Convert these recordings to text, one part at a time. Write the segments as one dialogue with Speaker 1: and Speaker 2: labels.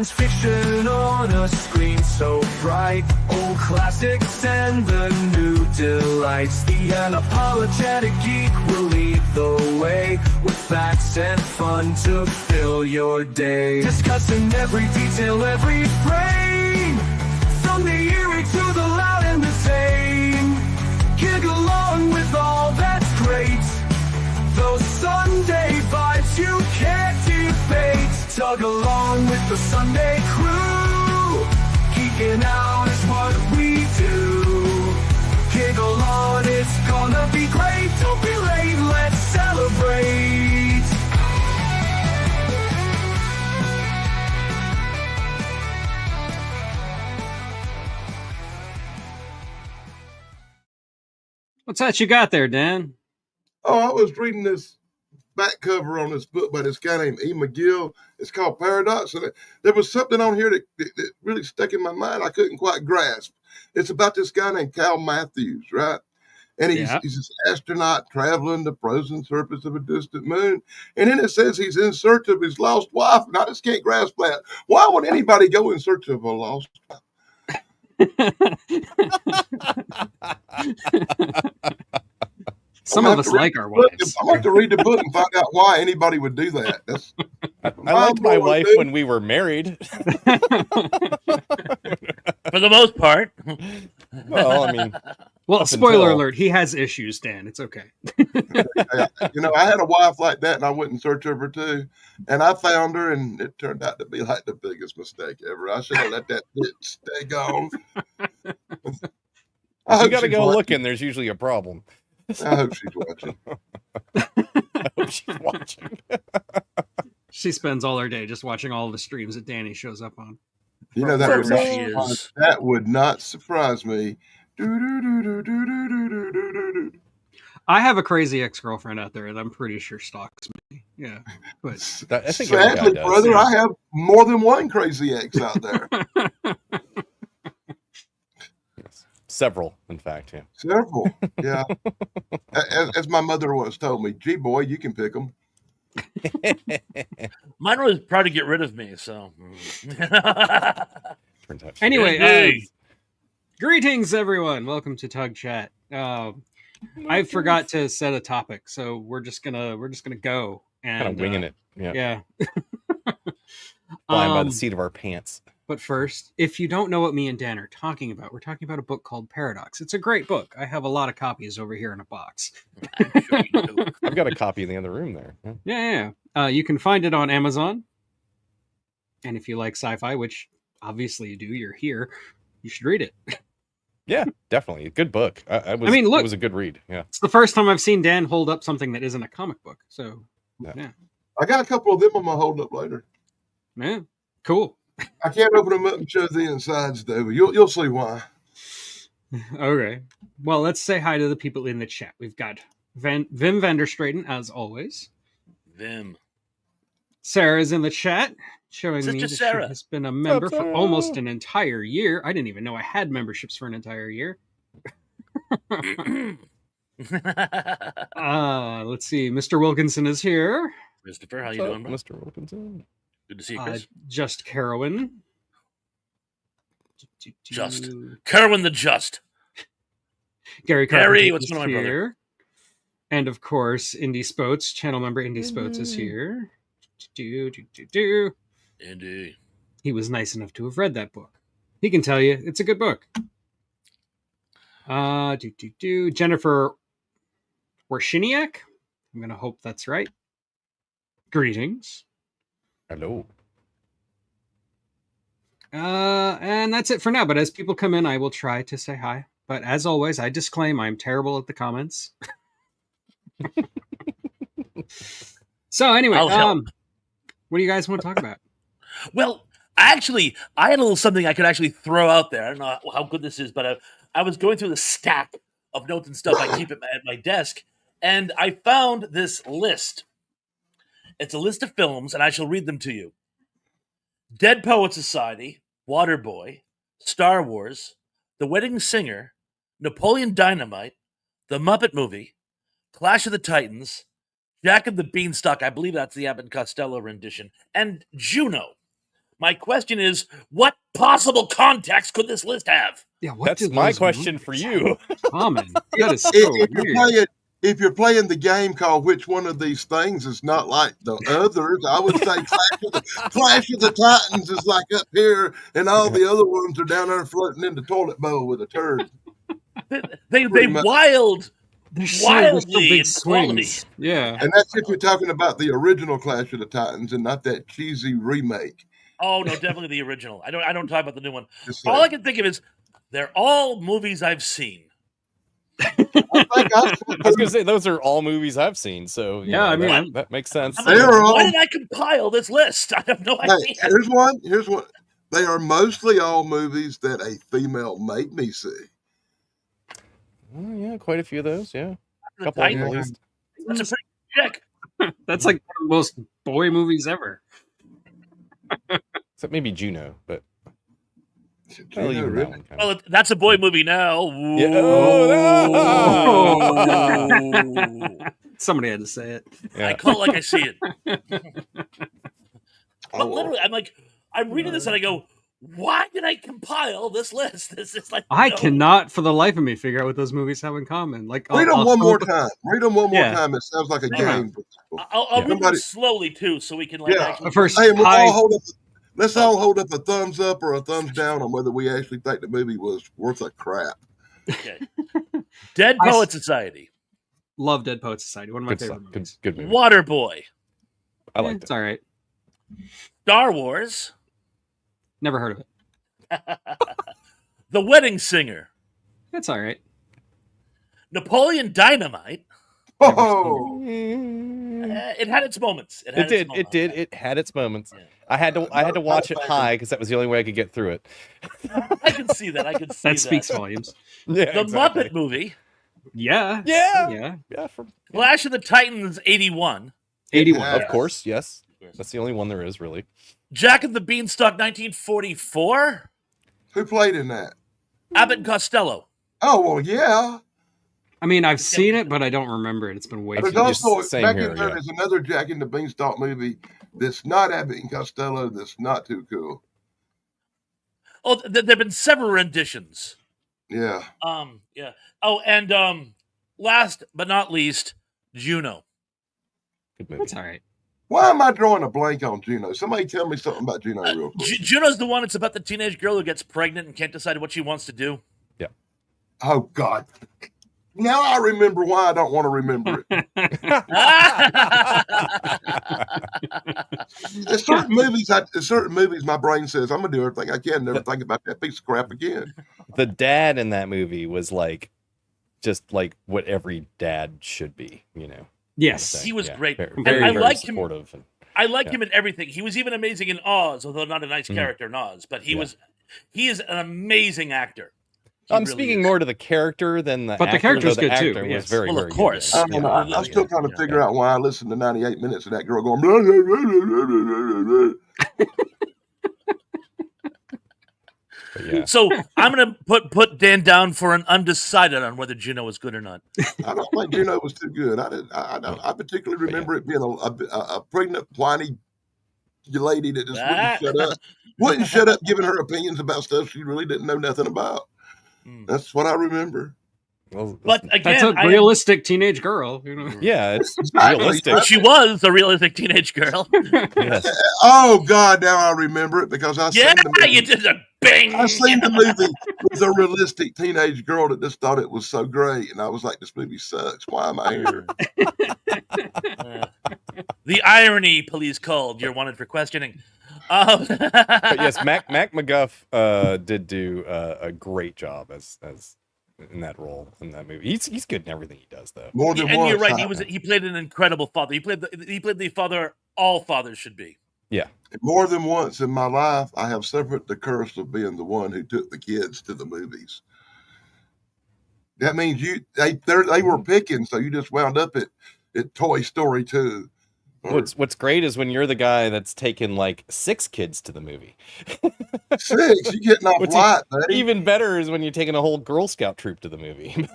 Speaker 1: science fiction on a screen so bright. Old classics and the new delights. The unapologetic geek will lead the way, with facts and fun to fill your day. Discussing every detail, every frame, from the eerie to the loud and the same. Gig along with all that's great, those Sunday vibes you can't debate. Tug along with the Sunday crew, geeking out is what we do. Giggle on, it's gonna be great. Don't be late, let's celebrate.
Speaker 2: What's that you got there, Dan?
Speaker 3: Oh, I was reading this back cover on this book by this guy named E. McGill. It's called Paradox. And there was something on here that really stuck in my mind I couldn't quite grasp. It's about this guy named Cal Matthews, right? And he's this astronaut traveling the frozen surface of a distant moon. And then it says he's in search of his lost wife. And I just can't grasp that. Why would anybody go in search of a lost wife?
Speaker 2: Some of us like our wives.
Speaker 3: I'm going to read the book and find out why anybody would do that.
Speaker 4: I liked my wife when we were married.
Speaker 5: For the most part.
Speaker 4: Well, I mean...
Speaker 2: Well, spoiler alert, he has issues, Dan. It's okay.
Speaker 3: I had a wife like that, and I went in search of her, too. And I found her, and it turned out to be like the biggest mistake ever. I should have let that bitch stay gone.
Speaker 4: You got to go looking. There's usually a problem.
Speaker 3: I hope she's watching.
Speaker 4: I hope she's watching.
Speaker 2: She spends all her day just watching all the streams that Danny shows up on.
Speaker 3: You know, that would not surprise me.
Speaker 2: I have a crazy ex-girlfriend out there that I'm pretty sure stalks me. Yeah, but
Speaker 4: I think
Speaker 3: sadly, brother, I have more than one crazy ex out there.
Speaker 4: Several, in fact. Yeah.
Speaker 3: Several, yeah. As my mother once told me, "Gee, boy, you can pick them."
Speaker 5: Mine was proud to get rid of me, so.
Speaker 2: Anyway, greetings, everyone. Welcome to Tug Chat. I forgot to set a topic, so we're just gonna go and
Speaker 4: kind of winging it.
Speaker 2: Yeah.
Speaker 4: Flying by the seat of our pants.
Speaker 2: But first, if you don't know what me and Dan are talking about, we're talking about a book called Paradox. It's a great book. I have a lot of copies over here in a box.
Speaker 5: Sure you do.
Speaker 4: I've got a copy in the other room there.
Speaker 2: Yeah. You can find it on Amazon. And if you like sci-fi, which obviously you do, you're here, you should read it.
Speaker 4: Yeah, definitely. A good book. It was a good read. Yeah.
Speaker 2: It's the first time I've seen Dan hold up something that isn't a comic book. So, yeah.
Speaker 3: I got a couple of them I'm going to hold up later.
Speaker 2: Yeah, cool.
Speaker 3: I can't open them up and show the insides, though. But you'll see why.
Speaker 2: Okay. Well, let's say hi to the people in the chat. We've got Vim Vanderstraten, as always.
Speaker 5: Vim.
Speaker 2: Sarah's in the chat, showing me that
Speaker 5: Sarah.
Speaker 2: she has been a member for almost an entire year. I didn't even know I had memberships for an entire year. Let's see. Mr. Wilkinson is here.
Speaker 5: Christopher, how you doing, bro?
Speaker 4: Mr. Wilkinson?
Speaker 5: Good to see you, Chris.
Speaker 2: Just Carowin.
Speaker 5: Just. Carowin the Just.
Speaker 2: Gary,
Speaker 5: what's going on, brother?
Speaker 2: And of course, Indie Spoats, channel member Indie Spoats is here.
Speaker 5: Indeed.
Speaker 2: He was nice enough to have read that book. He can tell you it's a good book. Jennifer Warshiniak. I'm going to hope that's right. Greetings.
Speaker 4: Hello.
Speaker 2: And that's it for now. But as people come in, I will try to say hi. But as always, I disclaim I'm terrible at the comments. So anyway, what do you guys want to talk about?
Speaker 5: Well, I had a little something I could actually throw out there. I don't know how good this is, but I was going through the stack of notes and stuff I keep at my desk, and I found this list. It's a list of films, and I shall read them to you. Dead Poets Society, Waterboy, Star Wars, The Wedding Singer, Napoleon Dynamite, The Muppet Movie, Clash of the Titans, Jack and the Beanstalk, I believe that's the Abbott and Costello rendition, and Juno. My question is, what possible context could this list have?
Speaker 2: Yeah, what
Speaker 4: That's
Speaker 2: do
Speaker 4: my
Speaker 2: those
Speaker 4: question
Speaker 2: movies
Speaker 4: for you.
Speaker 2: have in common. That is so
Speaker 3: If you're playing the game called Which One of These Things is not like the others, I would say Clash of the Titans is like up here, and all the other ones are down there floating in the toilet bowl with a turd.
Speaker 5: They
Speaker 3: much.
Speaker 2: There's
Speaker 5: wildly
Speaker 2: so big
Speaker 5: in quality.
Speaker 2: swings. Yeah.
Speaker 3: And that's if you're talking about the original Clash of the Titans and not that cheesy remake.
Speaker 5: Oh no, definitely the original. I don't talk about the new one.
Speaker 3: Just
Speaker 5: All
Speaker 3: like-
Speaker 5: I can think of is they're all movies I've seen.
Speaker 3: I think
Speaker 4: I was gonna say those are all movies I've seen, so
Speaker 2: Yeah, I mean,
Speaker 4: that makes sense.
Speaker 5: I'm like,
Speaker 3: They are all-
Speaker 5: why did I compile this list? I have no idea.
Speaker 3: Hey, here's one. They are mostly all movies that a female made me see.
Speaker 4: Oh, yeah, quite a few of those. Yeah,
Speaker 5: The
Speaker 4: a couple of them at
Speaker 5: Titans,
Speaker 4: least.
Speaker 5: That's a pretty check.
Speaker 2: That's like one of the most boy movies ever.
Speaker 4: Except maybe Juno, but
Speaker 3: Juno,
Speaker 4: well, even
Speaker 3: really?
Speaker 4: that one kind of.
Speaker 5: Well, that's a boy movie now.
Speaker 4: Yeah.
Speaker 5: Ooh.
Speaker 2: Somebody had to say it.
Speaker 5: I call it like I see it.
Speaker 3: Oh,
Speaker 5: But literally, I'm reading this and I go, why did I compile this list? This is like
Speaker 2: I
Speaker 5: no.
Speaker 2: cannot for the life of me figure out what those movies have in common. Like,
Speaker 3: read them one more time. Read them one more
Speaker 2: Yeah.
Speaker 3: time. It sounds like a
Speaker 2: Yeah.
Speaker 3: game.
Speaker 5: I'll read them
Speaker 3: Somebody-
Speaker 5: slowly too, so we can like
Speaker 3: Yeah.
Speaker 5: actually.
Speaker 2: First,
Speaker 3: Hey, let's
Speaker 2: hi-
Speaker 3: all hold up a thumbs up or a thumbs down on whether we actually think the movie was worth a crap.
Speaker 5: Okay. Dead
Speaker 2: I-
Speaker 5: Poet Society,
Speaker 2: love Dead Poets Society. One of my
Speaker 4: Good
Speaker 2: favorite
Speaker 4: stuff.
Speaker 2: movies.
Speaker 4: Good movie.
Speaker 5: Waterboy,
Speaker 4: I liked
Speaker 2: It's
Speaker 4: it.
Speaker 2: all right.
Speaker 5: Star Wars,
Speaker 2: Never heard of it.
Speaker 5: The Wedding Singer,
Speaker 2: It's all right.
Speaker 5: Napoleon Dynamite.
Speaker 3: Oh,
Speaker 5: It had its moments.
Speaker 4: It did. It did. It had its moments.
Speaker 5: Yeah.
Speaker 4: I had to watch it high because that was the only way I could get through it.
Speaker 5: I can see that. I can see
Speaker 2: That speaks volumes.
Speaker 4: Yeah,
Speaker 5: The
Speaker 4: exactly.
Speaker 5: Muppet Movie,
Speaker 2: Yeah.
Speaker 4: Yeah.
Speaker 2: Yeah.
Speaker 4: Yeah.
Speaker 5: Clash of the Titans '81,
Speaker 2: 81.
Speaker 3: Yeah.
Speaker 4: Of course. Yes. That's the only one there is really.
Speaker 5: Jack and the Beanstalk 1944,
Speaker 3: who played in that?
Speaker 5: Abbott and Costello.
Speaker 3: Oh, well, yeah.
Speaker 2: I mean, I've seen it, but I don't remember it. It's been way too
Speaker 3: There's
Speaker 2: long.
Speaker 3: also
Speaker 4: same
Speaker 3: back
Speaker 4: here,
Speaker 3: in there.
Speaker 4: yeah.
Speaker 3: There's another Jack and the Beanstalk movie that's not Abbott and Costello. That's not too cool.
Speaker 5: Oh, there've been several renditions.
Speaker 3: Yeah.
Speaker 5: Yeah. Oh, and last but not least, Juno.
Speaker 4: Good movie.
Speaker 2: That's all right.
Speaker 3: Why am I drawing a blank on Juno? Somebody tell me something about Juno real quick.
Speaker 5: Juno's the one. It's about the teenage girl who gets pregnant and can't decide what she wants to do.
Speaker 3: Oh, God. Now I remember why I don't want to remember it. There's certain movies, my brain says I'm gonna do everything I can, never think about that piece of crap again.
Speaker 4: The dad in that movie was like, just like what every dad should be, you know.
Speaker 2: Yes.
Speaker 5: He was great.
Speaker 4: Very,
Speaker 5: And
Speaker 4: very,
Speaker 5: I
Speaker 4: very
Speaker 5: like him.
Speaker 4: supportive. And,
Speaker 5: I like
Speaker 4: Yeah.
Speaker 5: him in everything. He was even amazing in Oz, although not a nice character in Oz. But he is an amazing actor. He
Speaker 4: I'm
Speaker 5: really
Speaker 4: speaking
Speaker 5: is.
Speaker 4: more to the character than the
Speaker 2: But the
Speaker 4: actor.
Speaker 2: character's
Speaker 4: though the
Speaker 2: good, too,
Speaker 4: actor was
Speaker 2: yes.
Speaker 4: very,
Speaker 5: Well, of
Speaker 4: very
Speaker 5: course.
Speaker 4: good.
Speaker 3: I don't know. I'm
Speaker 5: Yeah.
Speaker 3: still trying to
Speaker 5: Yeah.
Speaker 3: figure out why I listened to 98 minutes of that girl going. Blah, blah, blah, blah, blah, blah, blah.
Speaker 4: But yeah.
Speaker 5: So I'm gonna put Dan down for an undecided on whether Juno was good or not.
Speaker 3: I don't think Juno was too good. I particularly remember it being a pregnant, whiny lady that just wouldn't shut up, giving her opinions about stuff she really didn't know nothing about. That's what I remember.
Speaker 4: Well,
Speaker 5: But
Speaker 2: That's
Speaker 5: again,
Speaker 2: a realistic teenage girl. You know?
Speaker 4: yeah, it's
Speaker 3: Exactly.
Speaker 4: realistic.
Speaker 5: she was a realistic teenage girl.
Speaker 4: Yes.
Speaker 3: Oh God! Now I remember it because I
Speaker 5: Yeah,
Speaker 3: seen the movie.
Speaker 5: you did a bing.
Speaker 3: I seen the movie with a realistic teenage girl that just thought it was so great, and I was like, "This movie sucks. Why am I here?"
Speaker 5: The irony, police called. You're wanted for questioning.
Speaker 4: But yes, Mac McGuff did do a great job as in that role in that movie. He's good in everything he does, though.
Speaker 3: More than
Speaker 5: And
Speaker 3: once.
Speaker 5: you're right. He played an incredible father. He played the father all fathers should be.
Speaker 4: Yeah,
Speaker 3: More than once in my life, I have suffered the curse of being the one who took the kids to the movies. That means they were picking, so you just wound up at Toy Story 2.
Speaker 4: What's great is when you're the guy that's taken like 6 kids to the movie.
Speaker 3: 6, you getting off
Speaker 4: What's
Speaker 3: light, buddy.
Speaker 4: Even better is when you're taking a whole Girl Scout troop to the movie.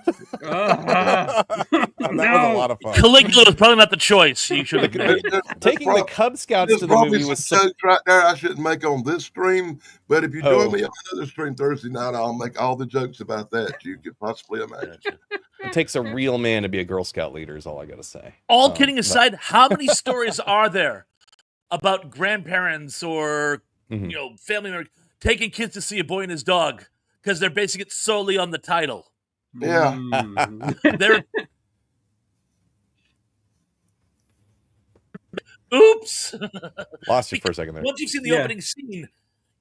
Speaker 2: Ah.
Speaker 4: That was a lot of fun.
Speaker 5: Caligula was probably not the choice you should have made.
Speaker 4: Taking the Cub Scouts
Speaker 3: There's
Speaker 4: to the
Speaker 3: probably
Speaker 4: movie
Speaker 3: some
Speaker 4: was
Speaker 3: jokes right there I shouldn't make on this stream, but if you join
Speaker 4: Oh.
Speaker 3: me on another stream Thursday night, I'll make all the jokes about that you could possibly imagine.
Speaker 4: It takes a real man to be a Girl Scout leader, is all I gotta say.
Speaker 5: All kidding aside, how many stories are there about grandparents or
Speaker 4: Mhm.
Speaker 5: family members taking kids to see A Boy and His Dog because they're basing it solely on the title?
Speaker 3: Yeah.
Speaker 5: They're oops.
Speaker 4: Lost you for a second there.
Speaker 5: Once you've seen the
Speaker 2: Yeah.
Speaker 5: opening scene,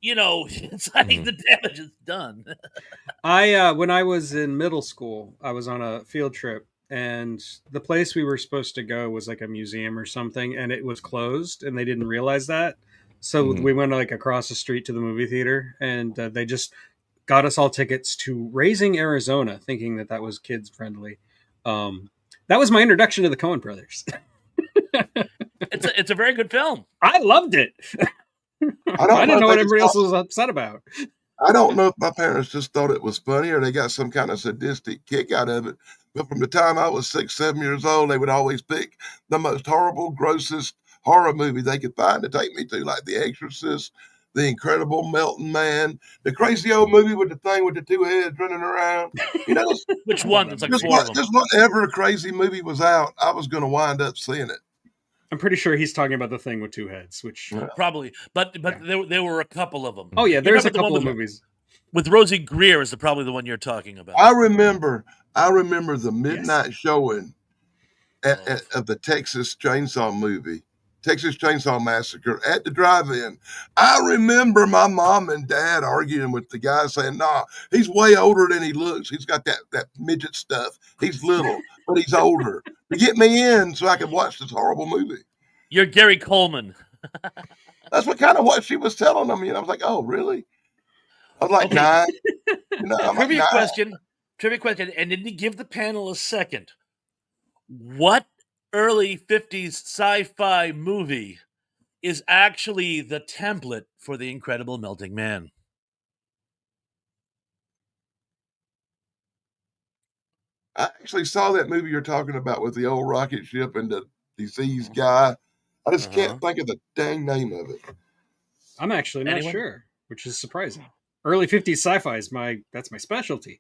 Speaker 5: it's like the damage is done.
Speaker 2: When I was in middle school, I was on a field trip, and the place we were supposed to go was like a museum or something, and it was closed, and they didn't realize that. So we went like across the street to the movie theater, and they just got us all tickets to Raising Arizona, thinking that was kids friendly. That was my introduction to the Coen Brothers.
Speaker 5: It's a very good film.
Speaker 2: I loved it. I didn't know what everybody else was upset about.
Speaker 3: I don't know if my parents just thought it was funny or they got some kind of sadistic kick out of it. But from the time I was 6, 7 years old, they would always pick the most horrible, grossest horror movie they could find to take me to, like The Exorcist, The Incredible Melting Man, the crazy old movie with the thing with the 2 heads running around.
Speaker 5: Which one? It's like
Speaker 3: just,
Speaker 5: 4 of them.
Speaker 3: just whatever crazy movie was out, I was going to wind up seeing it.
Speaker 2: I'm pretty sure he's talking about the thing with 2 heads, which
Speaker 5: Probably, but there were a couple of them.
Speaker 2: oh yeah, there's a
Speaker 5: remember the
Speaker 2: couple
Speaker 5: one
Speaker 2: of
Speaker 5: with-
Speaker 2: movies.
Speaker 5: With Rosie Greer is probably the one you're talking about.
Speaker 3: I remember the midnight showing of the Texas Chainsaw movie, Texas Chainsaw Massacre at the drive-in. I remember my mom and dad arguing with the guy saying, "Nah, he's way older than he looks. He's got that midget stuff. He's little, but he's older." To get me in so I could watch this horrible movie.
Speaker 5: You're Gary Coleman.
Speaker 3: That's what she was telling them. I was like, "Oh, really?" I was like,
Speaker 5: Okay.
Speaker 3: 9. I'm like,
Speaker 5: Trivia
Speaker 3: 9.
Speaker 5: question, and then to give the panel a second. What early 50s sci-fi movie is actually the template for The Incredible Melting Man?
Speaker 3: I actually saw that movie you're talking about with the old rocket ship and the diseased guy. I just can't think of the dang name of it.
Speaker 2: I'm actually not
Speaker 5: Anyone?
Speaker 2: sure, which is surprising. Early 50s sci-fi is that's my specialty.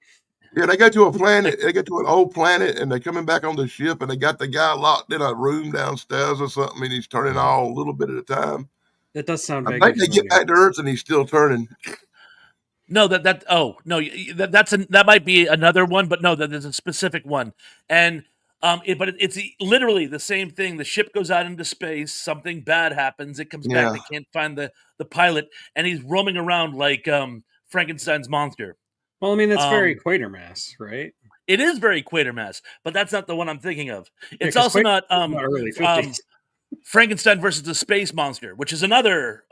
Speaker 3: Yeah, they go to a planet. They get to an old planet, and they're coming back on the ship, and they got the guy locked in a room downstairs or something, and he's turning all a little bit at a time.
Speaker 2: That does sound
Speaker 3: I
Speaker 2: vaguely
Speaker 3: think they get
Speaker 2: familiar.
Speaker 3: back to Earth, and he's still turning.
Speaker 5: No, that might be another one, but no, there's a specific one, and it's literally the same thing. The ship goes out into space, something bad happens, it comes back, they can't find the pilot, and he's roaming around like Frankenstein's monster.
Speaker 2: Well, I mean, that's very Quatermass, right?
Speaker 5: It is very Quatermass, but that's not the one I'm thinking of. It's
Speaker 2: 'cause
Speaker 5: also not
Speaker 2: early 50s.
Speaker 5: Frankenstein versus the Space Monster, which is another.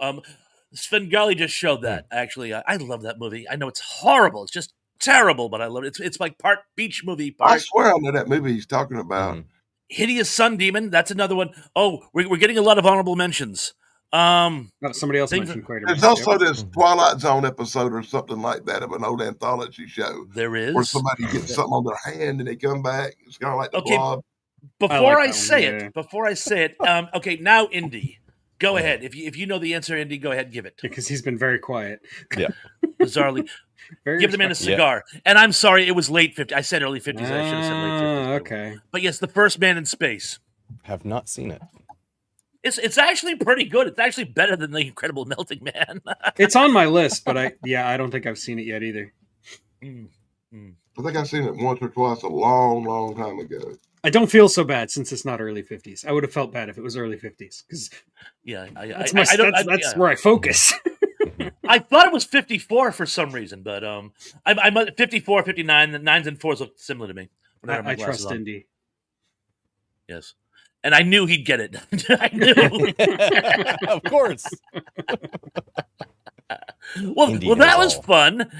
Speaker 5: Svengali just showed that. Actually, I love that movie. I know it's horrible. It's just terrible, but I love it. It's like part beach movie,
Speaker 3: I
Speaker 5: part
Speaker 3: swear I know that movie he's talking about.
Speaker 5: Hideous Sun Demon. That's another one. Oh, we're getting a lot of honorable mentions.
Speaker 2: Somebody else
Speaker 5: things-
Speaker 2: mentioned Quatermass.
Speaker 3: There's also this Twilight Zone episode or something like that of an old anthology show
Speaker 5: There is.
Speaker 3: where somebody gets something on their hand and they come back. It's kind of like the
Speaker 5: Okay.
Speaker 3: Blob.
Speaker 5: Before
Speaker 2: like
Speaker 5: I
Speaker 2: that one,
Speaker 5: say it, okay, now Indy, go ahead. If you know the answer, Indy, go ahead and give it.
Speaker 2: Because he's been very quiet.
Speaker 5: Bizarrely,
Speaker 2: Very
Speaker 5: give the man a
Speaker 2: respectful.
Speaker 5: cigar. And I'm sorry, it was late 50s. I said early 50s. I should have said late 50s.
Speaker 2: Okay.
Speaker 5: But yes, the first man in space.
Speaker 4: Have not seen it.
Speaker 5: It's actually pretty good. It's actually better than The Incredible Melting Man.
Speaker 2: It's on my list, but I don't think I've seen it yet either.
Speaker 3: I think I've seen it once or twice a long, long time ago.
Speaker 2: I don't feel so bad since it's not early 50s. I would have felt bad if it was early 50s because
Speaker 5: Yeah,
Speaker 2: that's where I focus.
Speaker 5: I thought it was 54 for some reason, but I'm 54, 59. The 9s and 4s look similar to me. when have my
Speaker 2: I
Speaker 5: glasses
Speaker 2: trust
Speaker 5: on.
Speaker 2: Indy.
Speaker 5: Yes, and I knew he'd get it. I knew.
Speaker 4: Of course.
Speaker 5: Well,
Speaker 4: Indeed,
Speaker 5: that
Speaker 4: it
Speaker 5: was
Speaker 4: all.
Speaker 5: fun.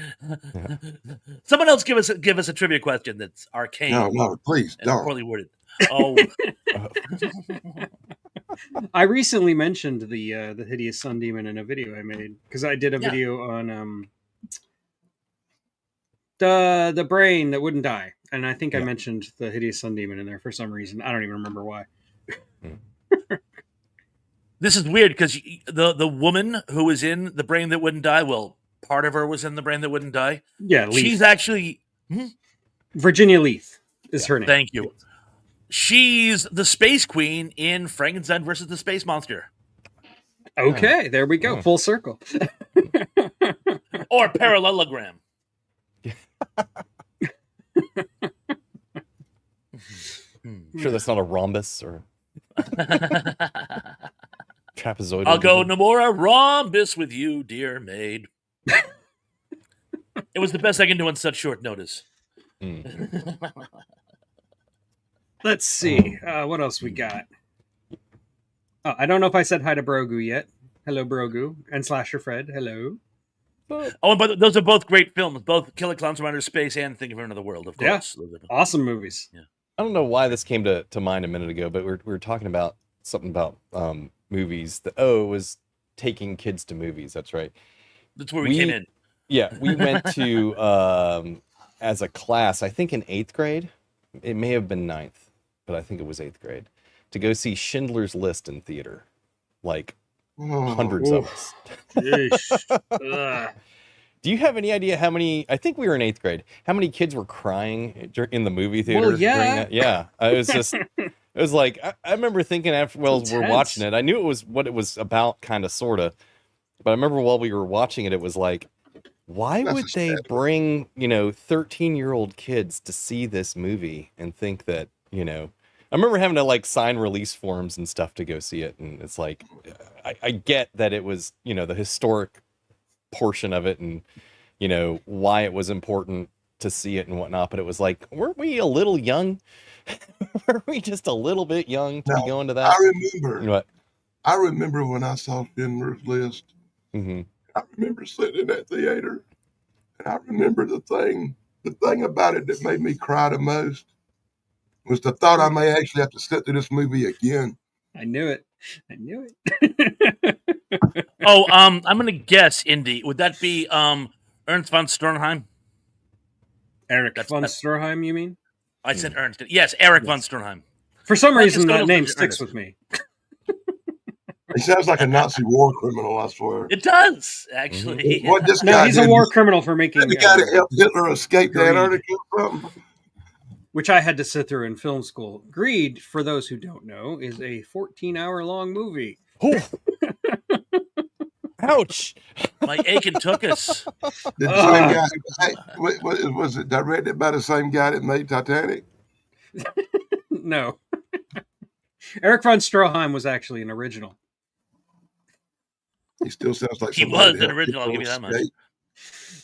Speaker 5: Someone else give us a trivia question that's arcane
Speaker 3: No, please
Speaker 5: and
Speaker 3: don't.
Speaker 5: poorly worded. Oh,
Speaker 2: I recently mentioned the hideous sun demon in a video I made because I did a video on the brain that wouldn't die, and I think I mentioned the hideous sun demon in there for some reason. I don't even remember why.
Speaker 5: This is weird because the woman who was in The Brain That Wouldn't Die, well, part of her was in The Brain That Wouldn't Die.
Speaker 2: Yeah, Leaf.
Speaker 5: She's actually
Speaker 2: Virginia Leith is her name.
Speaker 5: Thank you. She's the space queen in Frankenstein versus the Space Monster.
Speaker 2: Okay, there we go. Full circle.
Speaker 5: Or parallelogram.
Speaker 4: Sure, that's not a rhombus or trapezoidal.
Speaker 5: I'll go no more a rhombus with you, dear maid. It was the best I can do on such short notice.
Speaker 2: Let's see. What else we got? Oh, I don't know if I said hi to Brogu yet. Hello, Brogu. And Slasher Fred. Hello.
Speaker 5: Oh, but those are both great films. Both Killer Clowns from Outer Space and Think of Another World, of course.
Speaker 2: Yeah. Awesome movies.
Speaker 5: Yeah.
Speaker 4: I don't know why this came to mind a minute ago, but we were talking about something about movies. It was taking kids to movies. That's right.
Speaker 5: That's where we came in.
Speaker 4: Yeah, we went to as a class, I think in 8th grade. It may have been 9th, but I think it was 8th grade, to go see Schindler's List in theater. Like hundreds of us. Do you have any idea how many? I think we were in 8th grade. How many kids were crying in the movie theater?
Speaker 2: Well, yeah.
Speaker 4: During that? Yeah. I was just. It was like I remember thinking after we're watching it. I knew it was what it was about, kind of, sorta. But I remember while we were watching it, it was like, why would they bring 13-year-old kids to see this movie and think that I remember having to like sign release forms and stuff to go see it, and it's like I get that it was the historic portion of it and why it was important to see it and whatnot, but it was like, weren't we a little young? Were we just a little bit young to be going to that?
Speaker 3: I remember when I saw Schindler's List.
Speaker 4: Mm-hmm.
Speaker 3: I remember sitting in that theater, and I remember the thing about it that made me cry the most was the thought I may actually have to sit through this movie again.
Speaker 2: I knew it.
Speaker 5: Oh, I'm gonna guess, Indy. Would that be Ernst von Stroheim?
Speaker 2: Eric von Stroheim, you mean?
Speaker 5: I said Ernst. Yes, Eric von Stroheim.
Speaker 2: For some reason, that name sticks with me.
Speaker 3: He sounds like a Nazi war criminal, I swear.
Speaker 5: It does, actually.
Speaker 3: Mm-hmm. What this
Speaker 2: No,
Speaker 3: guy
Speaker 2: he's a war criminal for making...
Speaker 3: The guy that helped Hitler escape to Antarctica or something.
Speaker 2: Which I had to sit through in film school. Greed, for those who don't know, is a 14-hour-long movie.
Speaker 4: Ouch!
Speaker 5: My aching took us.
Speaker 3: The same guy, was it directed by the same guy that made Titanic?
Speaker 2: No. Eric von Stroheim was actually an original.
Speaker 3: He still sounds like
Speaker 5: he was an original. I'll give you that much.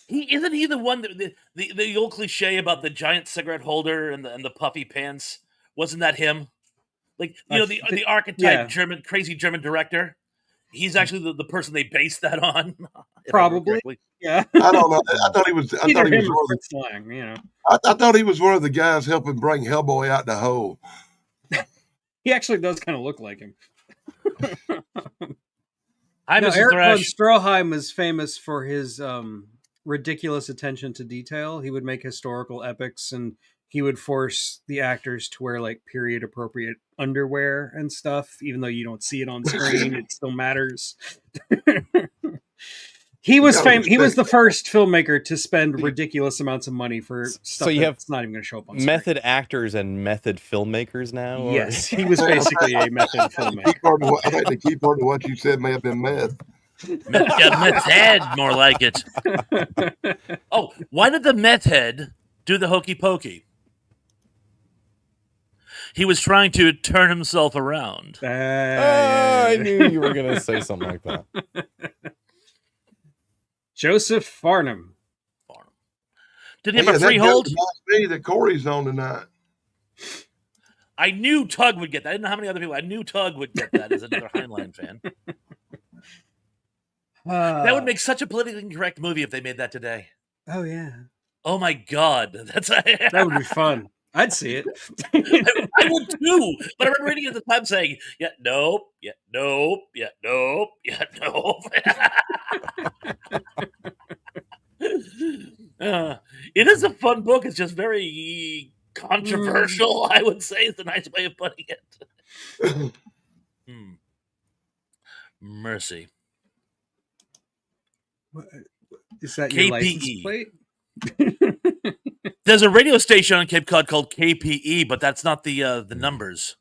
Speaker 5: Isn't he the one that the old cliche about the giant cigarette holder and the puffy pants? Wasn't that him? Like the archetype crazy German director. He's actually the person they based that on.
Speaker 2: Probably. Yeah.
Speaker 3: I don't know. I thought he was. I thought he was one of the guys helping bring Hellboy out the hole.
Speaker 2: He actually does kind of look like him.
Speaker 5: Eric
Speaker 2: von Stroheim is famous for his ridiculous attention to detail. He would make historical epics, and he would force the actors to wear like period appropriate underwear and stuff, even though you don't see it on screen. It still matters. He was He was the first filmmaker to spend ridiculous amounts of money for stuff
Speaker 4: so you
Speaker 2: that's not even going to show up on screen.
Speaker 4: Method actors and method filmmakers now? Or?
Speaker 2: Yes, he was basically a method filmmaker.
Speaker 3: I think the key part of what you said may have been meth.
Speaker 5: Meth head, more like it. Oh, why did the meth head do the hokey pokey? He was trying to turn himself around.
Speaker 4: I knew you were going to say something like that.
Speaker 2: Joseph Farnham.
Speaker 5: Did he have a freehold?
Speaker 3: Me that Corey's on tonight.
Speaker 5: I knew Tug would get that. I didn't know how many other people. I knew Tug would get that as another Heinlein fan. That would make such a politically incorrect movie if they made that today.
Speaker 2: Oh yeah.
Speaker 5: Oh my God, that
Speaker 2: would be fun. I'd see it.
Speaker 5: I would too, but I remember reading it at the time saying, "Yeah, nope, yeah, nope, yeah, nope, yeah, nope." It is a fun book. It's just very controversial. I would say is the nice way of putting it. Mercy.
Speaker 2: Is that your license
Speaker 5: KPE.
Speaker 2: plate?
Speaker 5: There's a radio station on Cape Cod called KPE, but that's not the numbers.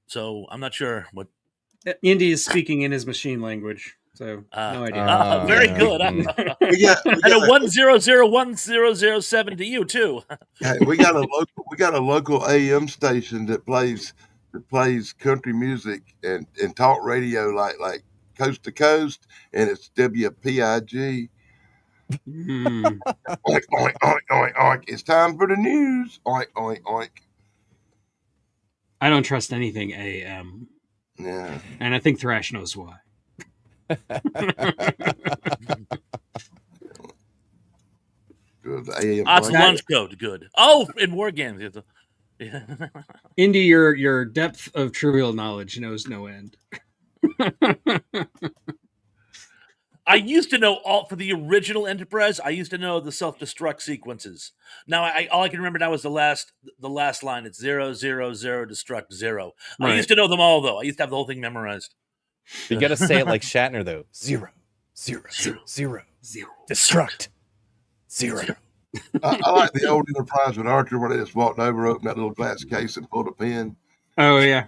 Speaker 5: So I'm not sure what.
Speaker 2: Indy is speaking in his machine language, so no idea.
Speaker 5: Very good.
Speaker 3: We got,
Speaker 5: And a 1001007 to you too.
Speaker 3: we got a local AM station that plays country music and talk radio like coast to coast, and it's WPIG. Oink, oink, oink, oink, oink. It's time for the news. Oink, oink, oink.
Speaker 2: I don't trust anything AM.
Speaker 3: Yeah.
Speaker 2: And I think Thrash knows why.
Speaker 3: Good. AM
Speaker 5: That's
Speaker 3: blanket.
Speaker 5: lunch code. Good. Oh, in war games.
Speaker 2: Indy, your depth of trivial knowledge knows no end.
Speaker 5: I used to know all for the original Enterprise. I used to know the self-destruct sequences. Now, all I can remember now is the last line. It's 000 destruct 0.
Speaker 2: Right.
Speaker 5: I used to know them all though. I used to have the whole thing memorized.
Speaker 4: You got to say it like Shatner though. 0 0 0 destruct 0.
Speaker 3: I like the old Enterprise with Archer where they just walked over, opened that little glass case, and pulled a pin.
Speaker 2: Oh yeah.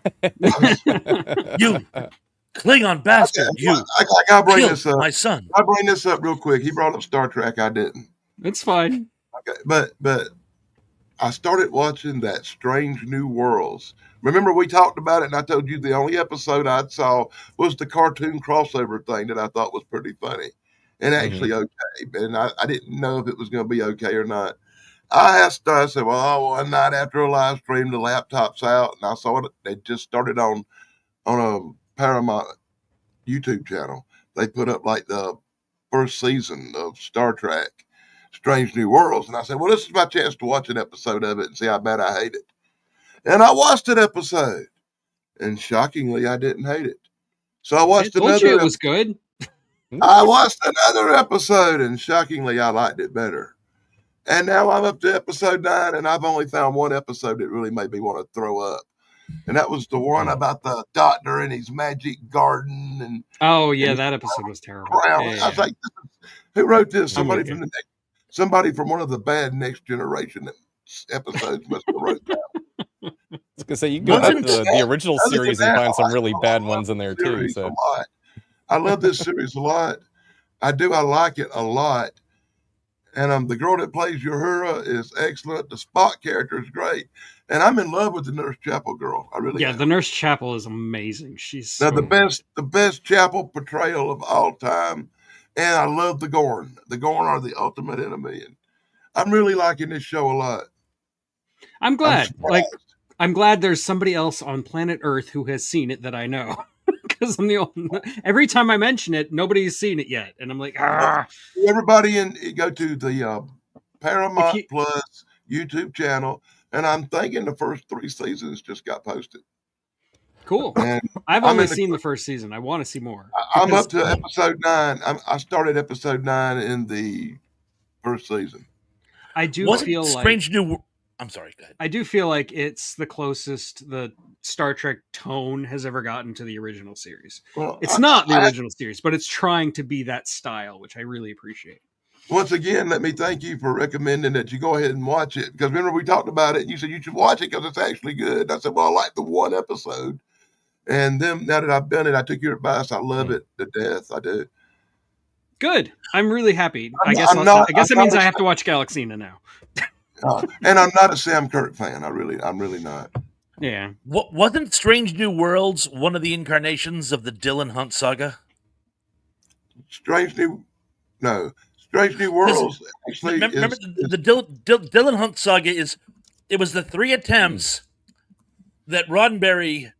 Speaker 5: You Klingon bastard! You
Speaker 3: I gotta bring
Speaker 5: killed
Speaker 3: this up.
Speaker 5: my son.
Speaker 3: I bring this up real quick. He brought up Star Trek. I didn't.
Speaker 2: It's fine.
Speaker 3: Okay, but I started watching that Strange New Worlds. Remember we talked about it, and I told you the only episode I saw was the cartoon crossover thing that I thought was pretty funny and actually okay. And I didn't know if it was going to be okay or not. I said, well, one night after a live stream, the laptop's out, and I saw it. They just started on a Paramount YouTube channel. They put up like the first season of Star Trek, Strange New Worlds. And I said, well, this is my chance to watch an episode of it and see how bad I hate it. And I watched an episode, and shockingly, I didn't hate it. So I watched
Speaker 2: told you it was good.
Speaker 3: I watched another episode, and shockingly, I liked it better. And now I'm up to episode 9, and I've only found one episode that really made me want to throw up. And that was the one about the doctor and his magic garden. And
Speaker 2: oh yeah, that episode was terrible. Yeah,
Speaker 3: I was like, who wrote this?
Speaker 2: Somebody
Speaker 3: from one of the bad Next Generation episodes must have wrote that.
Speaker 4: I was gonna say you can go back to the original series and find some really bad ones in there too. So
Speaker 3: I love this series a lot. I do. I like it a lot. And the girl that plays Uhura is excellent. The Spock character is great. And I'm in love with the Nurse Chapel girl. I really am.
Speaker 2: The Nurse Chapel is amazing. She's
Speaker 3: now the best Chapel portrayal of all time. And I love the Gorn. The Gorn are the ultimate enemy. And I'm really liking this show a lot.
Speaker 2: I'm glad. I'm glad there's somebody else on planet Earth who has seen it that I know. Because I'm the only. Every time I mention it, nobody's seen it yet, and I'm like, ah.
Speaker 3: Everybody go to the Paramount Plus YouTube channel, and I'm thinking the first 3 seasons just got posted.
Speaker 2: Cool.
Speaker 3: And
Speaker 2: I've only seen the first season. I want to see more.
Speaker 3: I'm up to episode 9. I started episode 9 in the first season.
Speaker 2: I do feel
Speaker 5: Strange New. I'm sorry. Go ahead.
Speaker 2: I do feel like it's the closest the Star Trek tone has ever gotten to the original series.
Speaker 3: Well,
Speaker 2: it's not the original series, but it's trying to be that style, which I really appreciate.
Speaker 3: Once again, let me thank you for recommending that you go ahead and watch it. Because remember, we talked about it, and you said you should watch it because it's actually good. I said, well, I like the one episode. And then now that I've done it, I took your advice. I love it to death. I do.
Speaker 2: Good. I'm really happy. I guess it means I have to watch Galaxina now.
Speaker 3: And I'm not a Sam Kirk fan. I'm really not.
Speaker 2: Yeah.
Speaker 5: Wasn't Strange New Worlds one of the incarnations of the Dylan Hunt saga?
Speaker 3: Strange New Worlds. Actually,
Speaker 5: remember the Dylan Hunt saga it was the 3 attempts that Roddenberry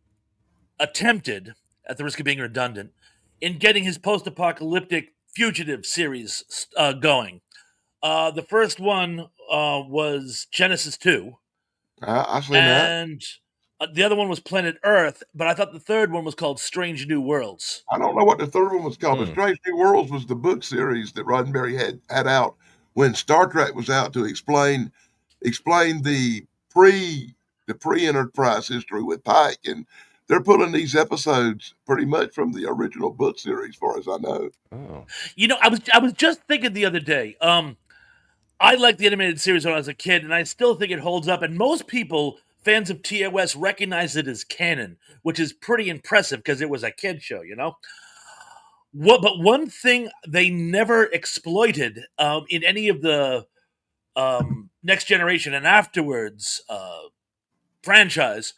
Speaker 5: attempted, at the risk of being redundant, in getting his post-apocalyptic fugitive series going. The first one was Genesis 2,
Speaker 3: I seen that.
Speaker 5: and the other one was Planet Earth. But I thought the third one was called Strange New Worlds.
Speaker 3: I don't know what the third one was called, but
Speaker 4: Hmm.
Speaker 3: Strange New Worlds was the book series that Roddenberry had out when Star Trek was out to explain the pre-Enterprise history with Pike, and they're pulling these episodes pretty much from the original book series, as far as I know.
Speaker 4: Oh.
Speaker 5: You know, I was just thinking the other day. I liked the animated series when I was a kid, and I still think it holds up. And most people, fans of TOS, recognize it as canon, which is pretty impressive because it was a kid show, you know. But one thing they never exploited in any of the Next Generation and afterwards franchise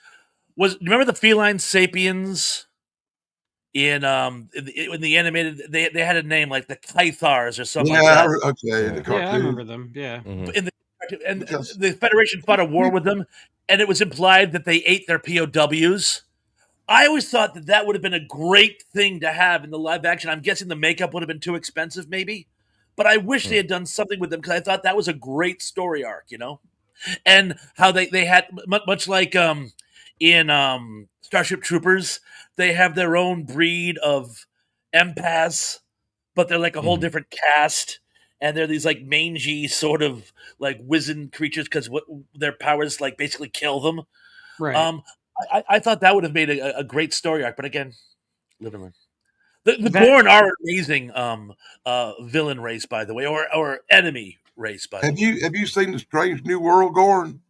Speaker 5: was, remember the feline sapiens in the animated, they had a name like the Caithars or something like that.
Speaker 3: Okay, the
Speaker 4: Yeah.
Speaker 3: cartoon.
Speaker 2: Yeah, I remember them. Yeah.
Speaker 4: Mhm.
Speaker 5: In the and
Speaker 3: Because-
Speaker 5: the Federation fought a war with them, and it was implied that they ate their POWs. I always thought that that would have been a great thing to have in the live action. I'm guessing the makeup would have been too expensive, maybe, but I wish they had done something with them because I thought that was a great story arc, you know, and how they had much like in Starship Troopers, they have their own breed of empaths, but they're like a whole
Speaker 4: Mhm.
Speaker 5: different caste. And they're these like mangy sort of like wizened creatures because what their powers like basically kill them.
Speaker 2: Right.
Speaker 5: I thought that would have made a great story arc, but again, live and learn. The
Speaker 2: That-
Speaker 5: Gorn are an amazing villain race, by the way, or enemy race, by the way.
Speaker 3: Have you seen the Strange New World, Gorn?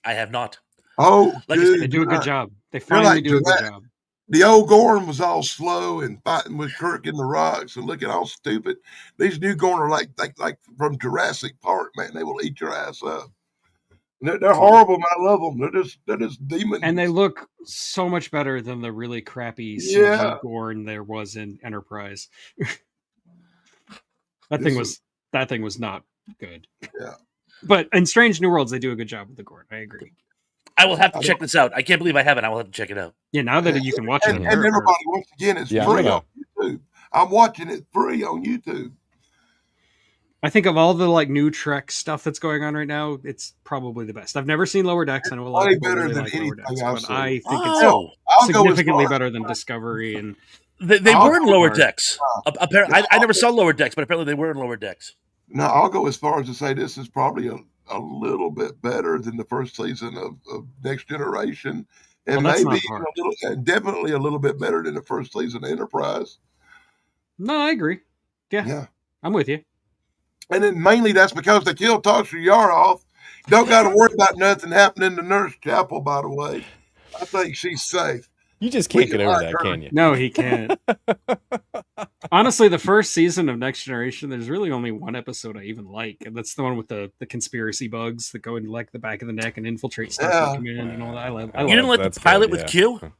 Speaker 5: I have not.
Speaker 3: Oh,
Speaker 5: Like I said,
Speaker 2: they do a good job. They
Speaker 3: They're
Speaker 2: finally
Speaker 3: like
Speaker 2: do a good
Speaker 3: Jurassic-
Speaker 2: job.
Speaker 3: The old Gorn was all slow and fighting with Kirk in the rocks and looking all stupid. These new Gorn are like from Jurassic Park, man. They will eat your ass up. They're horrible, man. I love them. They're just demons.
Speaker 2: And they look so much better than the really crappy
Speaker 3: Yeah.
Speaker 2: CG Gorn there was in Enterprise. that
Speaker 3: This
Speaker 2: thing was not good.
Speaker 3: Yeah.
Speaker 2: But in Strange New Worlds, they do a good job with the Gorn. I agree.
Speaker 5: I will have to check this out. I can't believe I haven't. I will have to check it out.
Speaker 2: Yeah, now that you can watch it,
Speaker 3: and
Speaker 2: in
Speaker 3: everybody,
Speaker 2: Enterprise.
Speaker 3: once again, it's
Speaker 4: Yeah,
Speaker 3: free
Speaker 4: I
Speaker 3: on YouTube. I'm watching it free on YouTube.
Speaker 2: I think of all the like new Trek stuff that's going on right now, it's probably the best. I've never seen Lower Decks. I know a lot
Speaker 3: Way
Speaker 2: of people
Speaker 3: better
Speaker 2: really
Speaker 3: than
Speaker 2: like Lower
Speaker 3: anything
Speaker 2: Decks,
Speaker 3: I've
Speaker 2: but
Speaker 3: seen.
Speaker 2: I think
Speaker 5: Oh,
Speaker 3: I'll
Speaker 2: it's
Speaker 3: go as
Speaker 2: significantly
Speaker 3: far-
Speaker 2: better than Discovery. And
Speaker 5: they
Speaker 3: I'll
Speaker 5: were in
Speaker 3: go
Speaker 5: Lower
Speaker 2: for it.
Speaker 5: Decks. Apparently, I never saw Lower Decks, but apparently they were in Lower Decks.
Speaker 3: No, I'll go as far as to say this is probably a little bit better than the first season of Next Generation, and
Speaker 2: Well, that's
Speaker 3: maybe
Speaker 2: not hard.
Speaker 3: definitely a little bit better than the first season of Enterprise.
Speaker 2: no, I agree. Yeah,
Speaker 3: Yeah,
Speaker 2: I'm with you.
Speaker 3: and then mainly that's because they killed Tasha Yar off. Don't got to worry about nothing happening to Nurse Chapel. By the way, I think she's safe.
Speaker 4: You just
Speaker 3: We
Speaker 4: can't
Speaker 3: can
Speaker 4: get over
Speaker 3: like
Speaker 4: that,
Speaker 3: her.
Speaker 4: can you?
Speaker 2: No, he can't. Honestly, the first season of Next Generation, there's really only one episode I even like, and that's the one with the conspiracy bugs that go into like the back of the neck and infiltrate Starfleet
Speaker 3: Yeah.
Speaker 2: Command and all that. I love.
Speaker 5: You didn't like
Speaker 4: That's
Speaker 5: the pilot
Speaker 4: good,
Speaker 5: with
Speaker 4: yeah.
Speaker 5: Q?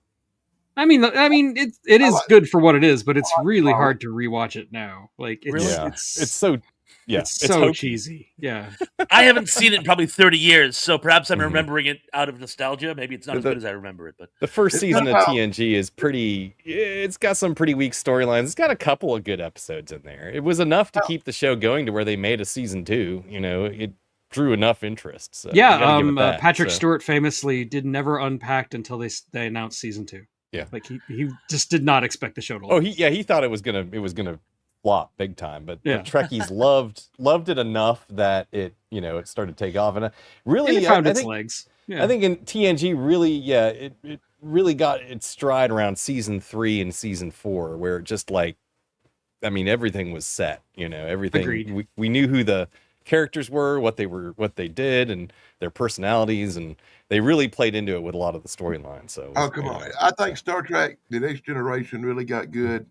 Speaker 2: I mean, it is
Speaker 3: like-
Speaker 2: good for what it is, but it's
Speaker 3: like
Speaker 2: really
Speaker 3: Pilot.
Speaker 2: hard to rewatch it now. Like, it's
Speaker 5: Really?
Speaker 4: Yeah,
Speaker 2: it's,
Speaker 4: it's so
Speaker 2: it's so
Speaker 4: hokey.
Speaker 2: cheesy. Yeah,
Speaker 5: I haven't seen it in probably 30 years, so perhaps I'm
Speaker 4: Mhm.
Speaker 5: remembering it out of nostalgia. Maybe it's not as
Speaker 4: The-
Speaker 5: good as I remember it, but
Speaker 4: The first
Speaker 3: It's
Speaker 4: season of
Speaker 3: about-
Speaker 4: TNG is pretty. It's got some pretty weak storylines. It's got a couple of good episodes in there. It was enough to keep the show going to where they made a season 2. You know, it drew enough interest. So you gotta give it that,
Speaker 2: Patrick
Speaker 4: so.
Speaker 2: Stewart famously did never unpacked until they announced season 2.
Speaker 4: Yeah.
Speaker 2: like he just did not expect the show to.
Speaker 4: Oh,
Speaker 2: last.
Speaker 4: he thought it was gonna flop big time, but
Speaker 2: Yeah.
Speaker 4: the Trekkies loved it enough that it started to take off, and
Speaker 2: And
Speaker 4: really
Speaker 2: it found
Speaker 4: I
Speaker 2: its
Speaker 4: think
Speaker 2: legs. Yeah.
Speaker 4: I think in TNG really it really got its stride around season 3 and season 4, where it just like, I mean, everything was set. Everything.
Speaker 2: Agreed.
Speaker 4: We knew who the characters were, what they did, and their personalities, and they really played into it with a lot of the storylines. So,
Speaker 3: Oh, come on. I think Star Trek, The Next Generation, really got good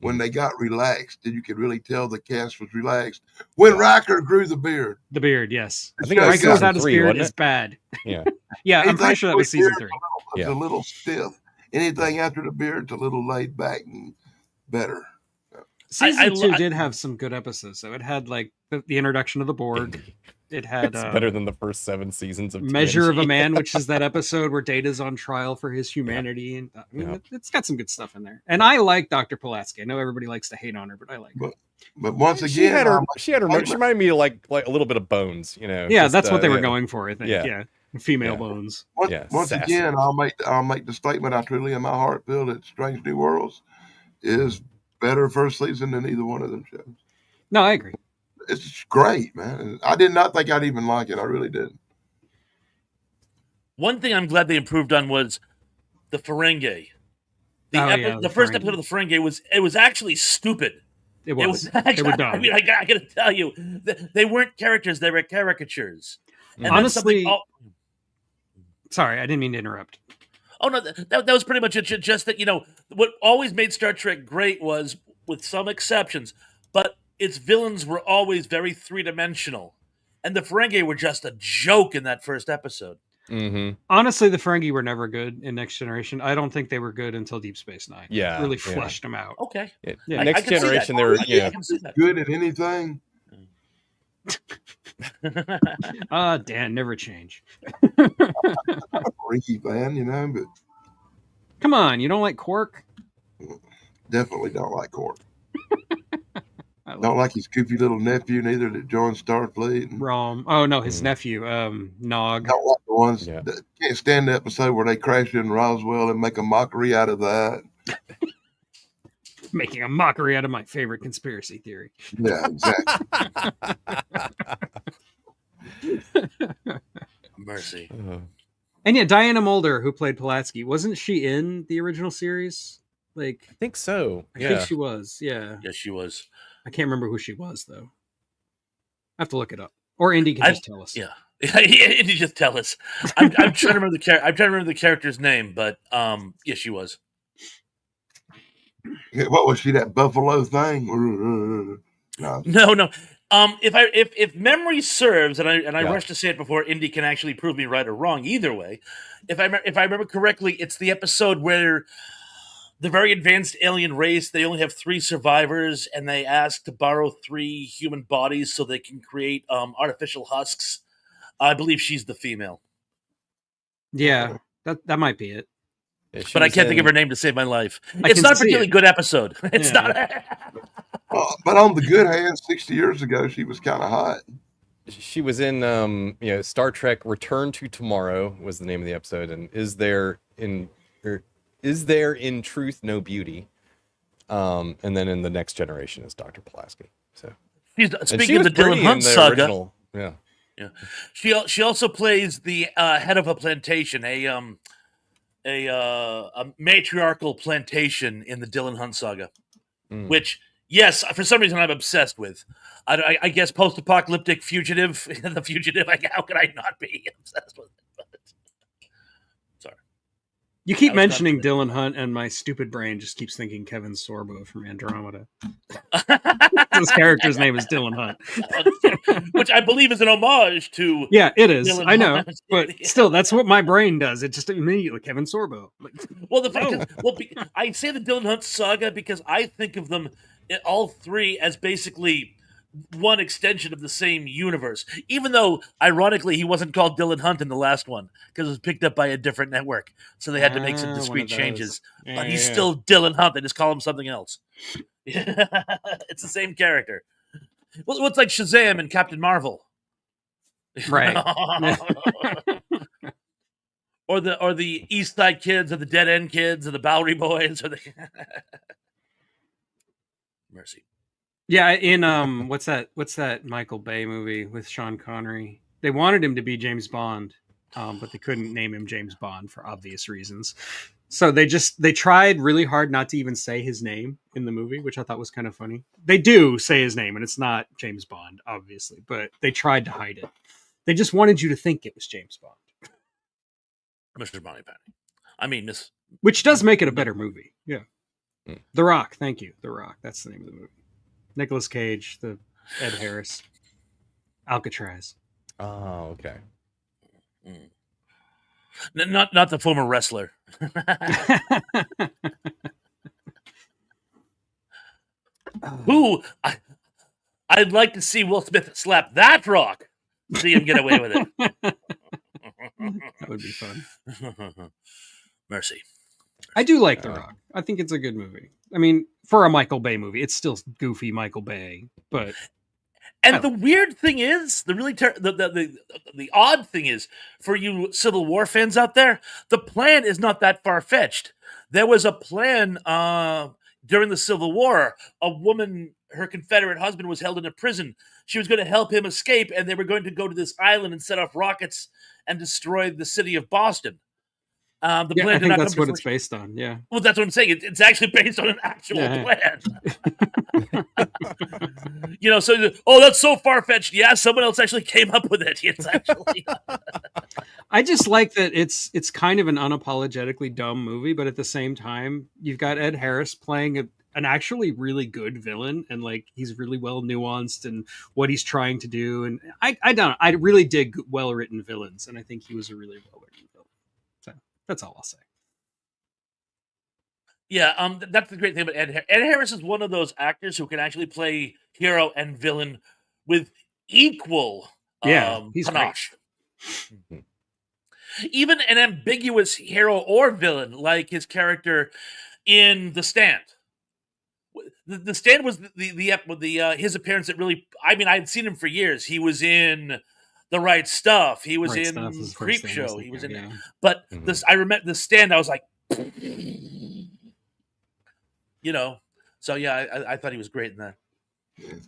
Speaker 3: when they got relaxed, and you could really tell the cast was relaxed. When Riker grew the beard.
Speaker 2: The beard, yes.
Speaker 4: I think it was
Speaker 2: Riker
Speaker 3: season
Speaker 2: without his
Speaker 4: 3,
Speaker 2: beard
Speaker 4: wasn't
Speaker 2: is
Speaker 4: it?
Speaker 2: bad.
Speaker 4: Yeah.
Speaker 2: Yeah, I'm
Speaker 3: Anything
Speaker 2: pretty sure that was
Speaker 3: with
Speaker 2: season
Speaker 3: beard
Speaker 2: 3.
Speaker 3: is a little stiff. Anything after the beard's a little laid back and better.
Speaker 2: Season
Speaker 5: I
Speaker 2: 2
Speaker 5: lo-
Speaker 2: did have some good episodes. So it had like the introduction of the Borg. It had
Speaker 4: It's better than the first 7 seasons of
Speaker 2: Measure of a
Speaker 4: TNG.
Speaker 2: Man, which is that episode where Data's on trial for his humanity, and I mean, it's got some good stuff in there. And I like Dr. Pulaski. I know everybody likes to hate on her, but I like her.
Speaker 3: But once
Speaker 4: She
Speaker 3: again,
Speaker 4: had her. She reminded me of like a little bit of Bones, you know.
Speaker 2: Yeah,
Speaker 4: just,
Speaker 2: that's what they were going for, I think.
Speaker 4: Yeah.
Speaker 2: Yeah, female Bones.
Speaker 3: Once
Speaker 4: sassy.
Speaker 3: again, I'll make the statement I truly in my heart feel that Strange New Worlds is better first season than either one of them shows.
Speaker 2: No, I agree.
Speaker 3: It's great, man. I did not think I'd even like it. I really didn't.
Speaker 5: One thing I'm glad they improved on was the Ferengi. The first episode of the Ferengi was actually stupid.
Speaker 2: It was.
Speaker 5: Actually,
Speaker 2: They were dumb.
Speaker 5: I mean, I got to tell you, they weren't characters; they were caricatures. And then
Speaker 2: Honestly,
Speaker 5: something-
Speaker 2: sorry, I didn't mean to interrupt.
Speaker 5: Oh no, that was pretty much it. Just that, you know, what always made Star Trek great was, with some exceptions, but its villains were always very three-dimensional, and the Ferengi were just a joke in that first episode.
Speaker 4: Mm-hmm.
Speaker 2: Honestly, the Ferengi were never good in Next Generation. I don't think they were good until Deep Space Nine.
Speaker 4: Yeah,
Speaker 2: really
Speaker 4: yeah.
Speaker 2: fleshed them out.
Speaker 5: Okay,
Speaker 2: Yeah.
Speaker 4: Next
Speaker 5: I can see
Speaker 4: Generation,
Speaker 5: that.
Speaker 4: they were
Speaker 5: I can see that.
Speaker 3: Good at anything.
Speaker 2: Dan, never change.
Speaker 3: Freaky fan, you know, but
Speaker 2: Come on, you don't like Quark?
Speaker 3: definitely don't like Cork.
Speaker 2: I
Speaker 3: Don't like his goofy little nephew neither that joined Starfleet. And
Speaker 2: Rom. Oh no, his nephew, Nog.
Speaker 3: don't like the ones
Speaker 4: Yeah.
Speaker 3: that can't stand the episode where they crash in Roswell and make a mockery out of that.
Speaker 2: Making a mockery out of my favorite conspiracy theory.
Speaker 3: Yeah, exactly.
Speaker 5: Mercy.
Speaker 2: And yeah, Diana Mulder, who played Pulaski, wasn't she in the original series? Like,
Speaker 4: I think so.
Speaker 2: I
Speaker 4: Yeah.
Speaker 2: think she was. Yeah,
Speaker 5: Yes, she was.
Speaker 2: I can't remember who she was though. I have to look it up, or Indy can just tell us.
Speaker 5: Yeah, you just tell us. I'm trying to remember I'm trying to remember the character's name, but yes, she was.
Speaker 3: Yeah, what was she, that buffalo thing? No.
Speaker 5: No. If memory serves, and I
Speaker 4: Yeah.
Speaker 5: rush to say it before Indy can actually prove me right or wrong. Either way, if I remember correctly, it's the episode where the very advanced alien race, they only have 3 survivors, and they ask to borrow 3 human bodies so they can create artificial husks. I believe she's the female,
Speaker 2: Yeah, that might be it.
Speaker 4: Yeah, she
Speaker 5: but I
Speaker 4: was
Speaker 5: can't think of
Speaker 4: in-
Speaker 5: her name to save my life.
Speaker 2: I
Speaker 5: It's
Speaker 2: can
Speaker 5: not a
Speaker 2: see
Speaker 5: particularly
Speaker 2: it.
Speaker 5: good episode. It's
Speaker 2: Yeah.
Speaker 5: not.
Speaker 3: But on the good hand, 60 years ago, she was kind of hot.
Speaker 4: She was in Star Trek Return to Tomorrow was the name of the episode, and is there in truth no beauty? And then in the Next Generation is Dr. Pulaski. So
Speaker 5: Speaking of the Dylan Hunt saga,
Speaker 4: original, yeah.
Speaker 5: she also plays the head of a plantation, a matriarchal plantation in the Dylan Hunt saga, which, yes, for some reason I'm obsessed with. I guess post-apocalyptic fugitive, the fugitive. How could I not be obsessed with it? But, sorry.
Speaker 2: You keep
Speaker 5: I was
Speaker 2: mentioning Dylan Hunt, and my stupid brain just keeps thinking Kevin Sorbo from Andromeda. His character's name is Dylan Hunt.
Speaker 5: Which I believe is an homage to.
Speaker 2: Yeah, it is.
Speaker 5: Dylan
Speaker 2: I know,
Speaker 5: Hunt.
Speaker 2: but still, that's what my brain does. It just immediately Kevin Sorbo. Like,
Speaker 5: Well, the fact is, I say the Dylan Hunt saga because I think of them all 3 as basically one extension of the same universe. Even though, ironically, he wasn't called Dylan Hunt in the last one because it was picked up by a different network, so they had to make some
Speaker 2: one
Speaker 5: discrete
Speaker 2: of those.
Speaker 5: changes.
Speaker 2: Yeah,
Speaker 5: But he's
Speaker 2: yeah.
Speaker 5: still Dylan Hunt. They just call him something else. It's the same character. Well, it's like Shazam and Captain Marvel,
Speaker 2: Right.
Speaker 5: or the East Side Kids, or the Dead End Kids, or the Bowery Boys, or the Mercy.
Speaker 2: Yeah, in what's that Michael Bay movie with Sean Connery? They wanted him to be James Bond, but they couldn't name him James Bond for obvious reasons. So they tried really hard not to even say his name in the movie, which I thought was kind of funny. They do say his name, and it's not James Bond, obviously, but they tried to hide it. They just wanted you to think it was James Bond,
Speaker 5: Mr. Bonnie Patty. I mean, Miss.
Speaker 2: which does make it a better movie. Yeah,
Speaker 4: Hmm.
Speaker 2: The Rock. Thank you, The Rock. That's the name of the movie. Nicolas Cage, the Ed Harris, Alcatraz.
Speaker 4: Oh, okay.
Speaker 5: Not the former wrestler. Who I'd like to see Will Smith slap that rock. see him get away with it.
Speaker 2: That would be fun.
Speaker 5: Mercy.
Speaker 2: I do like The Rock. I think it's a good movie. I mean, for a Michael Bay movie, it's still goofy Michael Bay, but.
Speaker 5: And the weird thing is, the odd thing is, for you Civil War fans out there, the plan is not that far fetched. There was a plan during the Civil War. A woman, her Confederate husband, was held in a prison. She was going to help him escape, and they were going to go to this island and set off rockets and destroy the city of Boston.
Speaker 2: I think that's what it's based on. Yeah.
Speaker 5: Well, that's what I'm saying. It's actually based on an actual plan. That's so far fetched. Yeah, someone else actually came up with it. It's actually.
Speaker 2: I just like that it's kind of an unapologetically dumb movie, but at the same time, you've got Ed Harris playing an actually really good villain, and like he's really well nuanced in what he's trying to do. And I don't know. I really dig well written villains, and I think he was a really well written villain. So that's all I'll say.
Speaker 5: Yeah, that's the great thing about Ed Harris is one of those actors who can actually play hero and villain with equal
Speaker 2: he's
Speaker 5: panache. Even an ambiguous hero or villain, like his character in The Stand. The Stand was his appearance that really. I mean, I had seen him for years. He was in The Right Stuff. He was in Creepshow. He was in, but this. I remember The Stand. I was like. So yeah, I thought he was great in that.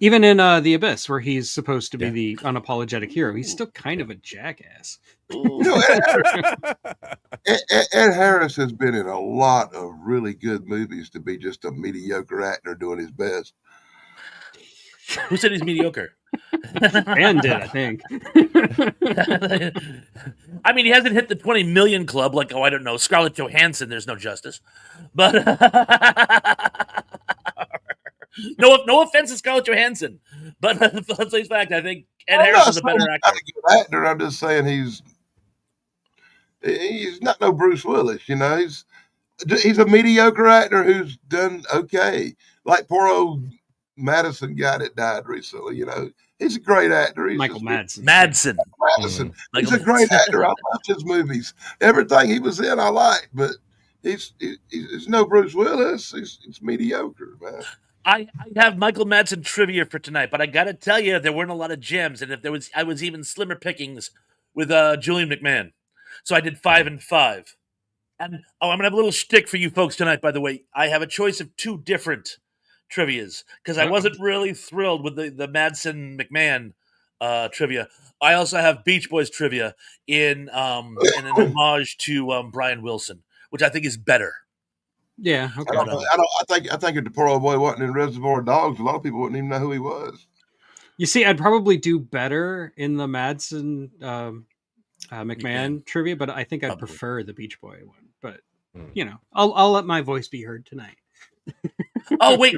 Speaker 2: Even in The Abyss, where he's supposed to be the unapologetic hero, he's still kind of a jackass.
Speaker 3: Ed Harris has been in a lot of really good movies to be just a mediocre actor doing his best.
Speaker 5: Who said he's mediocre?
Speaker 2: Ben did, I think.
Speaker 5: I mean, he hasn't hit the 20 million club like, I don't know, Scarlett Johansson, There's No Justice. But no offense to Scarlett Johansson. But let's face fact, I think Ed Harris is a better actor.
Speaker 3: Not a good actor. I'm just saying he's not no Bruce Willis, He's a mediocre actor who's done okay. Like poor old Madison guy that died recently, He's a great actor. He's
Speaker 5: Michael Madsen.
Speaker 3: Madsen. He's a great actor. I loved his movies. Everything he was in, I liked, but he's no Bruce Willis. He's mediocre, man.
Speaker 5: I have Michael Madsen trivia for tonight, but I got to tell you, there weren't a lot of gems, and I was even slimmer pickings with Julian McMahon. So I did 5 and 5. And I'm gonna have a little shtick for you folks tonight. By the way, I have a choice of 2 different trivias because I wasn't really thrilled with the Madsen McMahon trivia. I also have Beach Boys trivia in an homage to Brian Wilson, which I think is better.
Speaker 2: Yeah, okay.
Speaker 3: I think if the poor old boy wasn't in Reservoir Dogs, a lot of people wouldn't even know who he was.
Speaker 2: You see, I'd probably do better in the Madsen McMahon trivia, but I think I'd prefer the Beach Boy one. But I'll let my voice be heard tonight.
Speaker 5: Oh wait,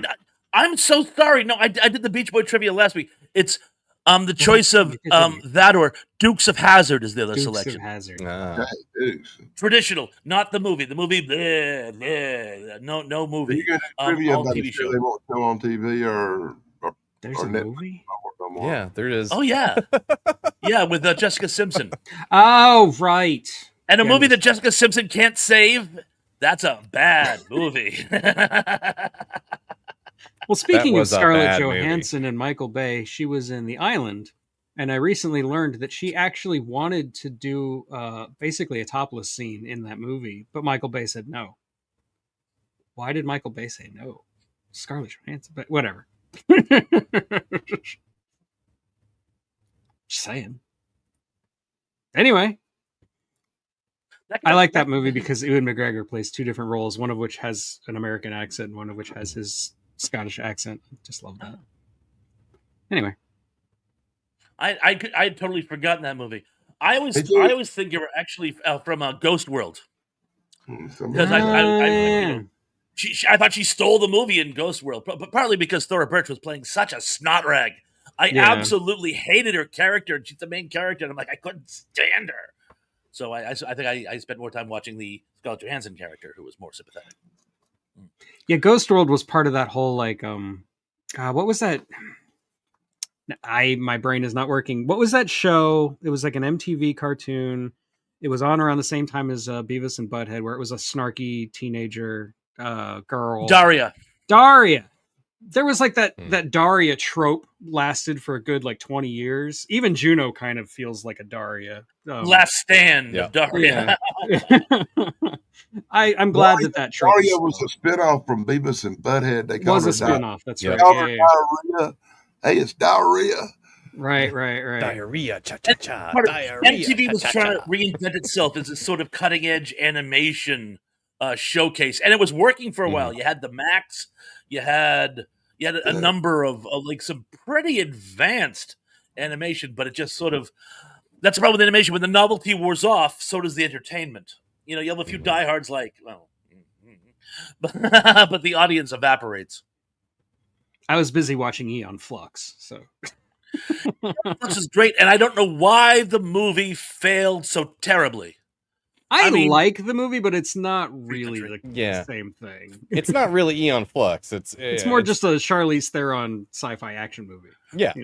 Speaker 5: I'm so sorry. No, I did the Beach Boy trivia last week. It's the choice of that or Dukes of Hazzard is the other selection.
Speaker 2: Dukes of Hazzard.
Speaker 5: Traditional, not the movie. The movie, no movie.
Speaker 3: You got trivia about TV show they won't show on TV or
Speaker 2: there's a movie.
Speaker 4: Yeah, there it is.
Speaker 5: Oh yeah, yeah, with Jessica Simpson.
Speaker 2: Oh right.
Speaker 5: And a movie that Jessica Simpson can't save. That's a bad movie.
Speaker 2: Well, speaking of Scarlett Johansson and Michael Bay, she was in The Island, and I recently learned that she actually wanted to do basically a topless scene in that movie, but Michael Bay said no. Why did Michael Bay say no? Scarlett Johansson, but whatever. Just saying. Anyway. I like that movie because Ewan McGregor plays 2 different roles, one of which has an American accent and one of which has his Scottish accent. Just love that. Anyway.
Speaker 5: I had totally forgotten that movie. I always think you were actually from Ghost World. Because I thought she stole the movie in Ghost World, but partly because Thora Birch was playing such a snot rag. I absolutely hated her character. She's the main character, and I'm like, I couldn't stand her. So I think I spent more time watching the Scarlett Johansson character, who was more sympathetic.
Speaker 2: Yeah, Ghost World was part of that whole what was that? My brain is not working. What was that show? It was like an MTV cartoon. It was on around the same time as Beavis and Butthead, where it was a snarky teenager girl. Daria. There was like that Daria trope lasted for a good like 20 years. Even Juno kind of feels like a Daria.
Speaker 5: Last Stand of Daria.
Speaker 2: Yeah. I'm glad that trope.
Speaker 3: Daria was a spinoff from Beavis and Butthead. They
Speaker 2: was a spinoff. That's right. Yeah.
Speaker 3: Diarrhea. Hey, it's diarrhea.
Speaker 2: Right.
Speaker 4: Diarrhea, cha-cha-cha.
Speaker 5: MTV was trying to reinvent itself as a sort of cutting edge animation showcase, and it was working for a while. You had the Max, you had a number of like some pretty advanced animation, but it just sort of, that's the problem with animation. When the novelty wears off, so does the entertainment. You have a few diehards like, well, but the audience evaporates.
Speaker 2: I was busy watching Eon Flux, so.
Speaker 5: Flux is great, and I don't know why the movie failed so terribly.
Speaker 2: I mean, like the movie, but it's not really the same thing.
Speaker 4: It's not really Eon Flux.
Speaker 2: It's more just a Charlize Theron sci-fi action movie.
Speaker 4: Yeah,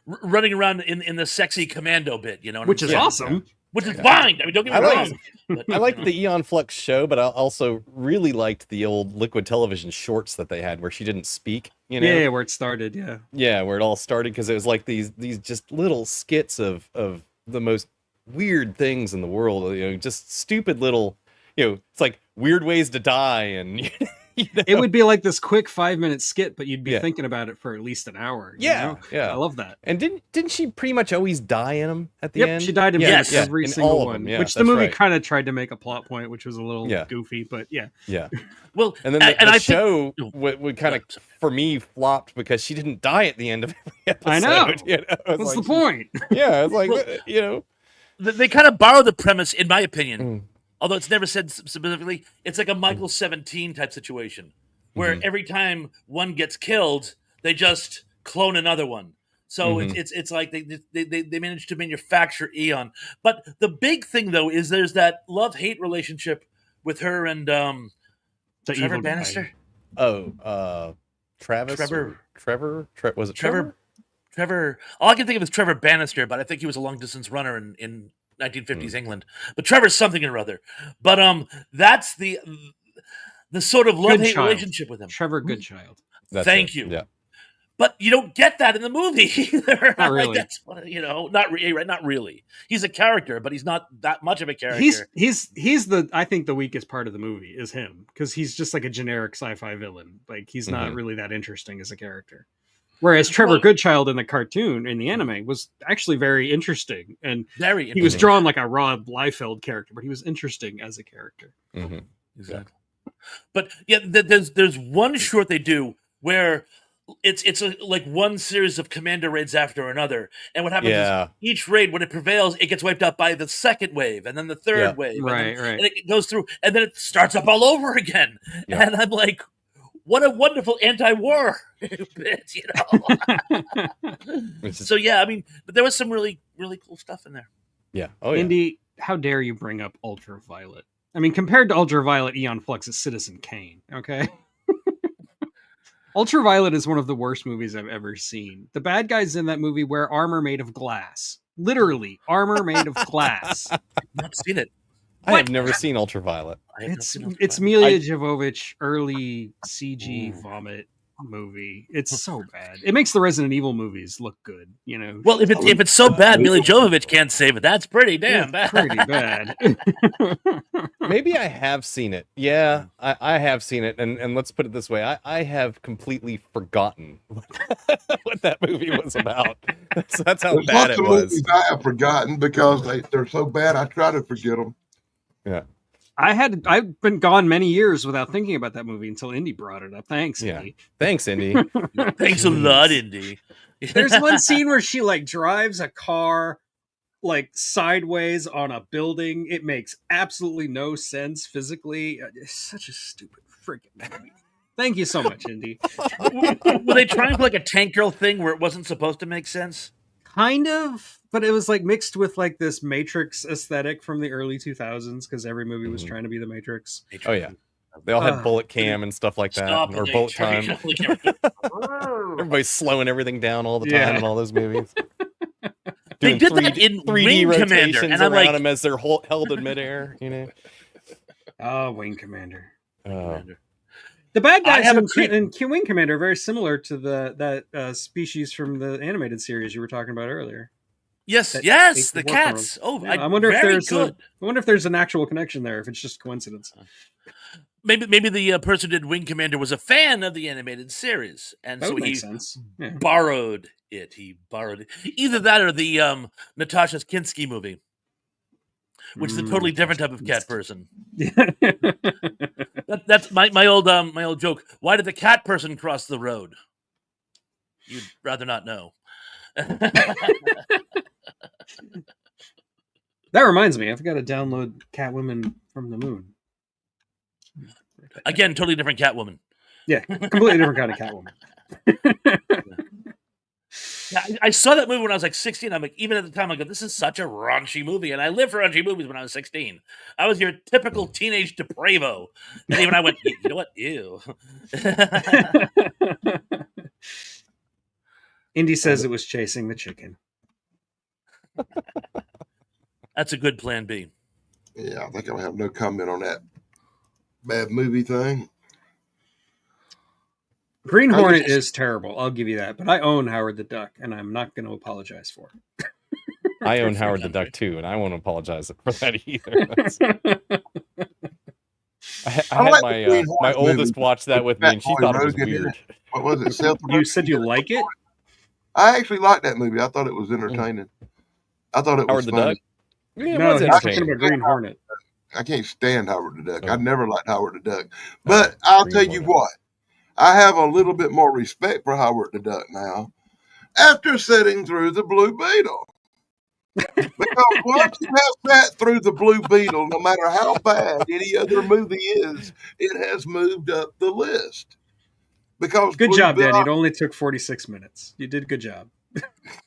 Speaker 5: running around in the sexy commando bit,
Speaker 2: which is awesome.
Speaker 5: Yeah. Which is fine. I mean, don't get me wrong. But,
Speaker 4: I liked the Eon Flux show, but I also really liked the old Liquid Television shorts that they had where she didn't speak.
Speaker 2: Yeah, where it started.
Speaker 4: Yeah, where it all started, because it was like these just little skits of the most weird things in the world. Just stupid little. It's like weird ways to die, and
Speaker 2: it would be like this quick 5-minute skit, but you'd be thinking about it for at least an hour.
Speaker 4: Yeah.
Speaker 2: I love that.
Speaker 4: And didn't she pretty much always die in them at the end?
Speaker 2: Yep, she died in every single one, which the movie kind of tried to make a plot point, which was a little goofy, but yeah.
Speaker 4: Well, and then the show would kind of, for me, flopped because she didn't die at the end of every episode.
Speaker 2: I know. What's the point?
Speaker 4: Yeah, it's like,
Speaker 5: They kind of borrow the premise, in my opinion. Although it's never said specifically, it's like a Michael 17 type situation where every time one gets killed, they just clone another one. So it's like they managed to manufacture Eon. But the big thing though is there's that love-hate relationship with her and Trevor Bannister.
Speaker 4: Travis. Trevor. Was it Trevor?
Speaker 5: Trevor. All I can think of is Trevor Bannister, but I think he was a long distance runner in 1950s England, but Trevor's something or other. But that's the sort of love-hate relationship with him.
Speaker 2: Trevor Goodchild.
Speaker 5: Thank you.
Speaker 4: Yeah.
Speaker 5: But you don't get that in the movie either.
Speaker 2: Not really.
Speaker 5: That's not really. He's a character, but he's not that much of a character.
Speaker 2: He's I think the weakest part of the movie is him, because he's just like a generic sci-fi villain. Like he's not really that interesting as a character. Whereas Trevor Goodchild in the cartoon, in the anime, was actually very interesting. And he was drawn like a Rob Liefeld character, but he was interesting as a character.
Speaker 5: Exactly. But yeah, there's one short they do where it's like one series of commando raids after another. And what happens is each raid, when it prevails, it gets wiped out by the second wave and then the third wave.
Speaker 2: Right.
Speaker 5: And it goes through and then it starts up all over again. Yeah. And I'm like, what a wonderful anti-war bit, So yeah, I mean, but there was some really, really cool stuff in there.
Speaker 4: Yeah.
Speaker 2: Indy, how dare you bring up Ultraviolet? I mean, compared to Ultraviolet, Eon Flux is Citizen Kane, okay? Ultraviolet is one of the worst movies I've ever seen. The bad guys in that movie wear armor made of glass. Literally, armor made of glass.
Speaker 5: I've not seen it.
Speaker 4: I have never seen Ultraviolet.
Speaker 2: It's Milla Jovovich early CG vomit movie. It's so bad. It makes the Resident Evil movies look good,
Speaker 5: Well, if it's so bad, Milla Jovovich can't save it. That's pretty damn bad.
Speaker 2: Pretty bad.
Speaker 4: Maybe I have seen it. Yeah, I have seen it. And let's put it this way. I have completely forgotten what that movie was about. That's how bad it was.
Speaker 3: I have forgotten because they're so bad, I try to forget them.
Speaker 4: Yeah.
Speaker 2: I've been gone many years without thinking about that movie until Indy brought it up. Thanks, Indy.
Speaker 4: Thanks, Indy.
Speaker 5: Thanks a lot, Indy.
Speaker 2: There's one scene where she drives a car sideways on a building. It makes absolutely no sense physically. It's such a stupid freaking movie. Thank you so much, Indy.
Speaker 5: Were they trying for a tank girl thing where it wasn't supposed to make sense?
Speaker 2: Kind of, but it was mixed with this Matrix aesthetic from the early 2000s, because every movie was trying to be the Matrix.
Speaker 4: Oh yeah, they all had bullet cam and stuff like that, or bullet time. Everybody's slowing everything down all the
Speaker 2: Yeah.
Speaker 4: time in all those movies.
Speaker 5: They
Speaker 4: Doing
Speaker 5: did that in
Speaker 4: 3D
Speaker 5: Wing Commander,
Speaker 4: rotations
Speaker 5: and I'm
Speaker 4: around
Speaker 5: like,
Speaker 4: them as they're held in midair. You know.
Speaker 2: Oh, Wing Commander.
Speaker 5: Commander.
Speaker 2: The bad
Speaker 5: I
Speaker 2: guys
Speaker 5: have a
Speaker 2: in Wing Commander are very similar to that species from the animated series you were talking about earlier.
Speaker 5: Yes,
Speaker 2: That
Speaker 5: yes,
Speaker 2: ate
Speaker 5: the
Speaker 2: war
Speaker 5: cats.
Speaker 2: criminals.
Speaker 5: Oh,
Speaker 2: Yeah, I wonder if
Speaker 5: very
Speaker 2: there's
Speaker 5: good.
Speaker 2: I wonder if there's an actual connection there. If it's just coincidence.
Speaker 5: Maybe the person who did Wing Commander was a fan of the animated series, and
Speaker 2: That
Speaker 5: so
Speaker 2: would make
Speaker 5: he
Speaker 2: sense. Yeah.
Speaker 5: borrowed it. He borrowed it. Either that or the Natasha Kinski movie, which is a totally different type of cat person.
Speaker 2: Yeah.
Speaker 5: That's my old joke. Why did the cat person cross the road? You'd rather not know.
Speaker 2: That reminds me, I've got to download Catwoman from the Moon.
Speaker 5: Again, totally different Catwoman.
Speaker 2: Yeah, completely different kind of Catwoman.
Speaker 5: Yeah, I saw that movie when I was like 16. I'm like, even at the time, I go, this is such a raunchy movie. And I lived for raunchy movies when I was 16. I was your typical teenage depravo. And even I went, you know what? Ew.
Speaker 2: Indy says it was chasing the chicken.
Speaker 5: That's a good plan B.
Speaker 3: Yeah, I think I have no comment on that bad movie thing.
Speaker 2: Green Hornet is terrible. I'll give you that. But I own Howard the Duck, and I'm not going to apologize for it.
Speaker 4: I own Howard the Duck too, and I won't apologize for that either. I had my oldest watch that with me, and she thought it was weird.
Speaker 3: What was it? Seth
Speaker 2: You said you like it?
Speaker 3: I actually liked that movie. I thought it was entertaining. I thought it was
Speaker 4: Howard the
Speaker 3: funny.
Speaker 4: Duck? Yeah, it
Speaker 2: No,
Speaker 4: was
Speaker 2: he's talking
Speaker 4: entertaining.
Speaker 2: about Green Hornet.
Speaker 3: I can't stand Howard the Duck.
Speaker 4: Oh.
Speaker 3: I never liked Howard the Duck. But I'll tell you what, I have a little bit more respect for Howard the Duck now after sitting through the Blue Beetle. Because once you have sat through the Blue Beetle, no matter how bad any other movie is, it has moved up the list. Because
Speaker 2: Good
Speaker 3: Blue
Speaker 2: job,
Speaker 3: Beetle,
Speaker 2: Danny. It only took 46 minutes. You did a good job.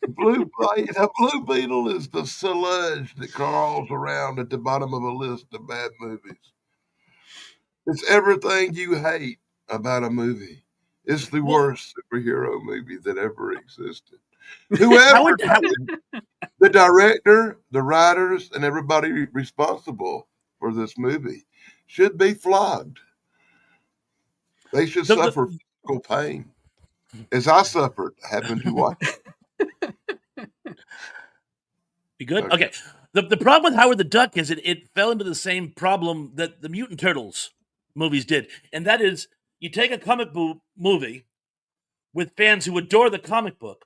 Speaker 3: The Blue Beetle is the sludge that crawls around at the bottom of a list of bad movies. It's everything you hate about a movie. It's the worst superhero movie that ever existed. Whoever, the director, the writers, and everybody responsible for this movie should be flogged. They should suffer physical pain, as I suffered having to watch it.
Speaker 5: You good? Okay. The problem with Howard the Duck is it fell into the same problem that the Mutant Turtles movies did. And that is, you take a comic book movie with fans who adore the comic book,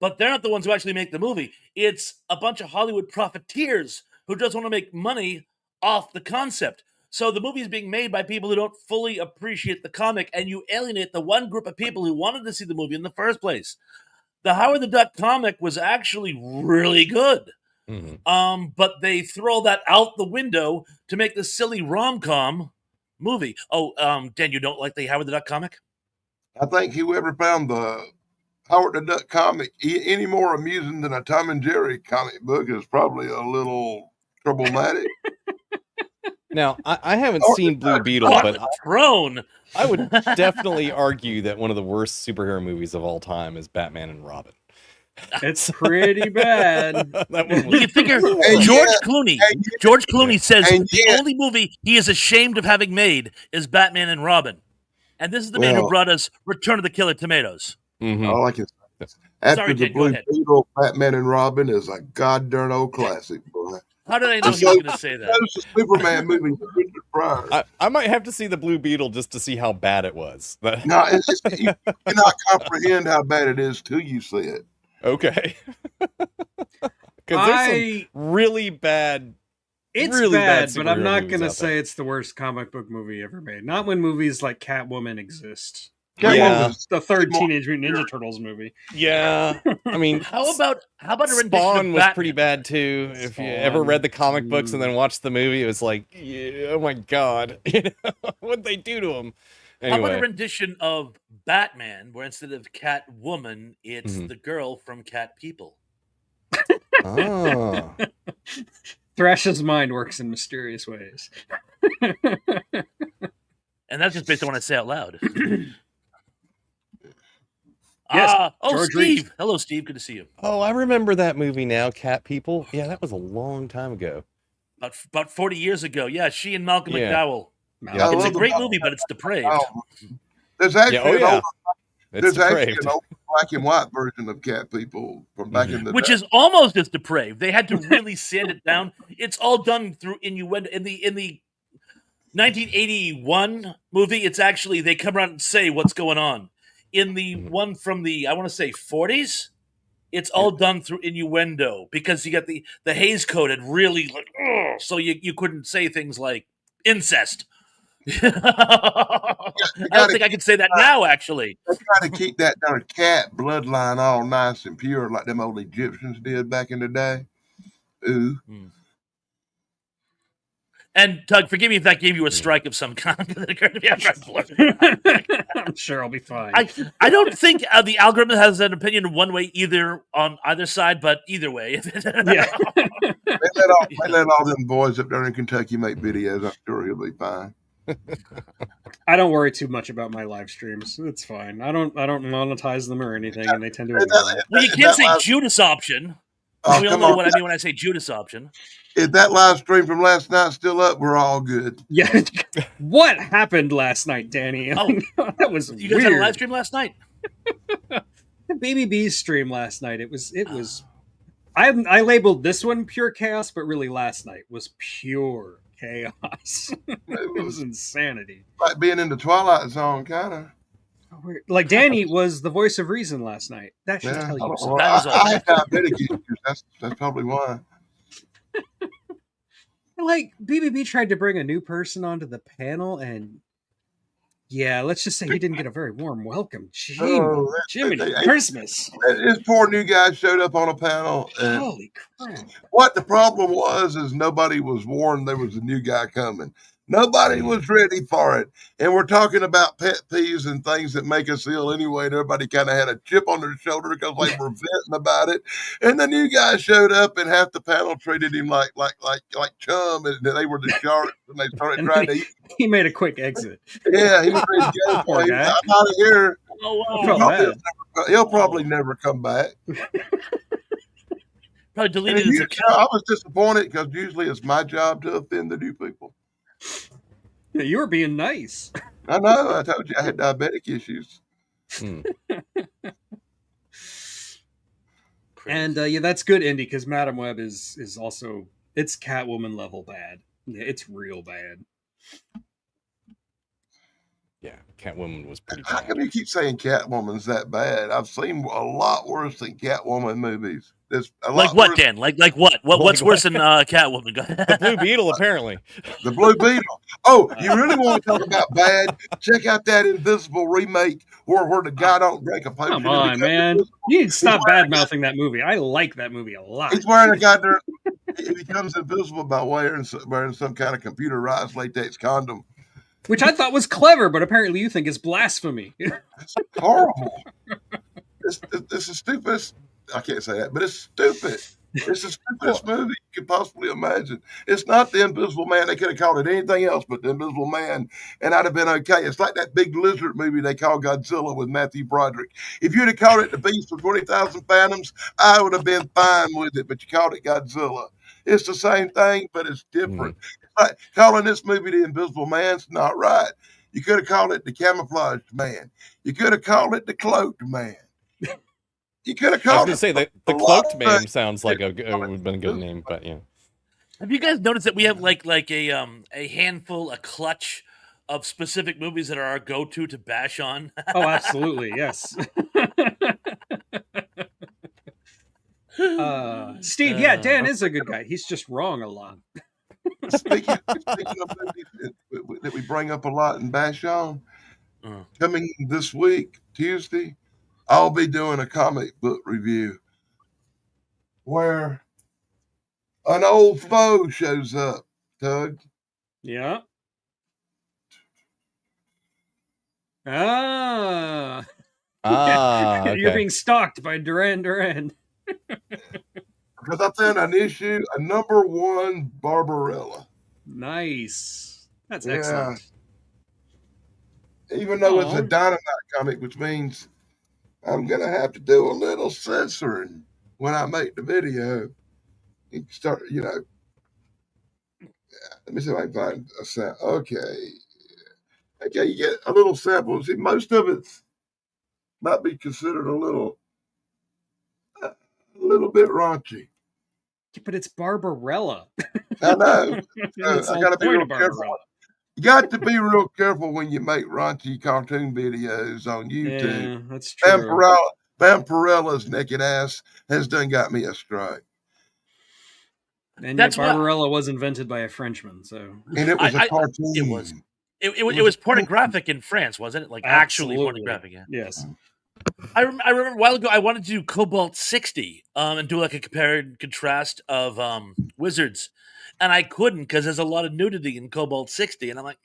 Speaker 5: but they're not the ones who actually make the movie. It's a bunch of Hollywood profiteers who just want to make money off the concept. So the movie is being made by people who don't fully appreciate the comic, and you alienate the one group of people who wanted to see the movie in the first place. The Howard the Duck comic was actually really good.
Speaker 4: Mm-hmm.
Speaker 5: But they throw that out the window to make this silly rom-com movie. Oh, Dan, you don't like the Howard the Duck comic?
Speaker 3: I think whoever found the Howard the Duck comic any more amusing than a Tom and Jerry comic book is probably a little problematic.
Speaker 4: Now, I haven't seen Blue Beetle, but I would definitely argue that one of the worst superhero movies of all time is Batman and Robin.
Speaker 2: It's pretty bad.
Speaker 5: You figure George Clooney says the only movie he is ashamed of having made is Batman and Robin. And this is the man who brought us Return of the Killer Tomatoes.
Speaker 4: Mm-hmm.
Speaker 3: All I can say after the Blue Beetle, Batman and Robin is a goddamn old classic, boy.
Speaker 5: How did I know he was going to say that?
Speaker 3: That's a Superman movie with Richard Pryor.
Speaker 4: I might have to see the Blue Beetle just to see how bad it was.
Speaker 3: No, you cannot comprehend how bad it is till you see it.
Speaker 4: Okay. Because there's some really bad.
Speaker 2: It's
Speaker 4: really
Speaker 2: bad,
Speaker 4: bad
Speaker 2: but I'm not
Speaker 4: superhero
Speaker 2: going to
Speaker 4: movies out
Speaker 2: say
Speaker 4: there.
Speaker 2: it's the worst comic book movie ever made. Not when movies like Catwoman exist.
Speaker 4: Yeah.
Speaker 2: The third Teenage Mutant Ninja Turtles movie.
Speaker 4: Yeah, I mean,
Speaker 5: how about a rendition
Speaker 4: Spawn
Speaker 5: of
Speaker 4: was
Speaker 5: Batman?
Speaker 4: pretty bad too. If you ever read the comic books and then watched the movie, it was like, yeah, oh my god, what'd they do to him? Anyway.
Speaker 5: How about a rendition of Batman where instead of Catwoman, it's the girl from Cat People?
Speaker 4: Oh.
Speaker 2: Thrash's mind works in mysterious ways.
Speaker 5: And that's just based on what I say out loud.
Speaker 2: Yes,
Speaker 5: George Steve. Reeves. Hello, Steve. Good to see you.
Speaker 4: Oh, I remember that movie now, Cat People. Yeah, that was a long time ago.
Speaker 5: About 40 years ago. Yeah, she and Malcolm McDowell.
Speaker 4: Yeah.
Speaker 5: It's a great movie, but it's depraved.
Speaker 3: There's actually
Speaker 4: It's
Speaker 3: an old black and white version of Cat People from back in the
Speaker 5: which
Speaker 3: day.
Speaker 5: is almost as depraved. They had to really sand it down. It's all done through innuendo. In the 1981 movie, it's actually they come around and say what's going on. In the one from the I want to say 40s, it's all done through innuendo because you got the Hays Code had really so you couldn't say things like incest. I don't think I can say that now, actually.
Speaker 3: They try to keep that darn cat bloodline all nice and pure like them old Egyptians did back in the day. Ooh.
Speaker 5: And Tug, forgive me if that gave you a strike of some kind.
Speaker 2: I'm sure I'll be fine.
Speaker 5: I don't think the algorithm has an opinion one way either on either side, but either way.
Speaker 3: They let all them boys up there in Kentucky make videos. I'm sure he'll be fine.
Speaker 2: I don't worry too much about my live streams. It's fine. I don't monetize them or anything, and they tend to.
Speaker 5: Well, you can't say Judas option. We all know what I mean when I say Judas option.
Speaker 3: If that live stream from last night still up, we're all good.
Speaker 2: Yeah. What happened last night, Danny?
Speaker 5: Oh,
Speaker 2: that was
Speaker 5: you guys
Speaker 2: weird.
Speaker 5: had a live stream last night.
Speaker 2: The Baby B's stream last night. It was. I labeled this one pure chaos, but really last night was pure chaos. It was insanity.
Speaker 3: Like being in the Twilight Zone, kind of.
Speaker 2: Like Danny was the voice of reason last night. That should tell you something.
Speaker 3: I had diabetic issues. That's probably why.
Speaker 2: Like BBB tried to bring a new person onto the panel, and let's just say he didn't get a very warm welcome. Jiminy Christmas!
Speaker 3: This poor new guy showed up on a panel. And
Speaker 2: holy crap!
Speaker 3: What the problem was is nobody was warned there was a new guy coming. Nobody was ready for it. And we're talking about pet peeves and things that make us ill anyway. And everybody kind of had a chip on their shoulder because they were venting about it. And the new guy showed up and half the panel treated him like chum. And they were the sharks and they started trying to eat.
Speaker 2: He made a quick exit.
Speaker 3: Yeah, he was ready to go. I'm out of here.
Speaker 5: Oh, wow.
Speaker 3: He'll probably never come back.
Speaker 5: Probably deleted his account.
Speaker 3: I was disappointed because usually it's my job to offend the new people.
Speaker 2: Yeah, you were being nice.
Speaker 3: I know. I told you I had diabetic issues.
Speaker 2: And that's good, Indy, because Madam Web is also it's Catwoman level bad. Yeah, it's real bad.
Speaker 4: Yeah, Catwoman was pretty bad.
Speaker 3: How come you keep saying Catwoman's that bad? I've seen a lot worse than Catwoman movies.
Speaker 5: Like what, Dan? Like what? What's worse than Catwoman?
Speaker 4: The Blue Beetle, apparently.
Speaker 3: The Blue Beetle. Oh, you really want to talk about bad? Check out that Invisible remake where the guy don't drink a potion.
Speaker 2: Come on, man. You need to stop bad-mouthing that movie. I like that movie a lot.
Speaker 3: He's wearing a goddamn... He becomes invisible by wearing some kind of computerized latex condom.
Speaker 2: Which I thought was clever, but apparently you think is blasphemy.
Speaker 3: It's horrible. It's the stupidest... I can't say that, but it's stupid. It's the stupidest movie you could possibly imagine. It's not The Invisible Man. They could have called it anything else but The Invisible Man, and I'd have been okay. It's like that big lizard movie they call Godzilla with Matthew Broderick. If you'd have called it The Beast of 20,000 Fathoms, I would have been fine with it, but you called it Godzilla. It's the same thing, but it's different. Like calling this movie The Invisible Man's not right. You could have called it The Camouflaged Man. You could have called it The Cloaked Man. You could have called
Speaker 4: I was going to say the Cloaked Man sounds like would have been a good name, but yeah.
Speaker 5: Have you guys noticed that we have like a handful, a clutch of specific movies that are our go-to to bash on?
Speaker 2: Oh, absolutely, yes. Steve, Dan is a good guy. He's just wrong a lot.
Speaker 3: Speaking of movies that we bring up a lot and bash on, coming this week, Tuesday, I'll be doing a comic book review where an old foe shows up, Tug.
Speaker 2: Yeah.
Speaker 4: Okay.
Speaker 2: You're being stalked by Duran Duran.
Speaker 3: Because I found an issue, a #1 Barbarella.
Speaker 2: Nice. That's excellent.
Speaker 3: Even though it's a Dynamite comic, which means I'm gonna have to do a little censoring when I make the video. You can start, let me see if I can find a sample. Okay, you get a little sample. See, most of it might be considered a little bit raunchy.
Speaker 2: But it's Barbarella.
Speaker 3: I know.
Speaker 2: That's the
Speaker 3: I
Speaker 2: whole
Speaker 3: gotta be
Speaker 2: point
Speaker 3: real
Speaker 2: of
Speaker 3: careful.
Speaker 2: Barbarella.
Speaker 3: You got to be real careful when you make raunchy cartoon videos on YouTube.
Speaker 2: Yeah, that's true.
Speaker 3: Vampirella's naked ass has done got me astray.
Speaker 2: And
Speaker 5: That's
Speaker 2: yet
Speaker 5: what
Speaker 2: Barbarella was invented by a Frenchman, so
Speaker 3: And it was a cartoon.
Speaker 5: it was. It
Speaker 3: was
Speaker 5: was
Speaker 3: a
Speaker 5: pornographic in France, wasn't it? Like actually
Speaker 2: absolutely
Speaker 5: pornographic. Yeah.
Speaker 2: yes.
Speaker 5: I remember a while ago I wanted to do Cobalt 60 and do like a compare and contrast of Wizards, and I couldn't because there's a lot of nudity in Cobalt 60, and I'm like,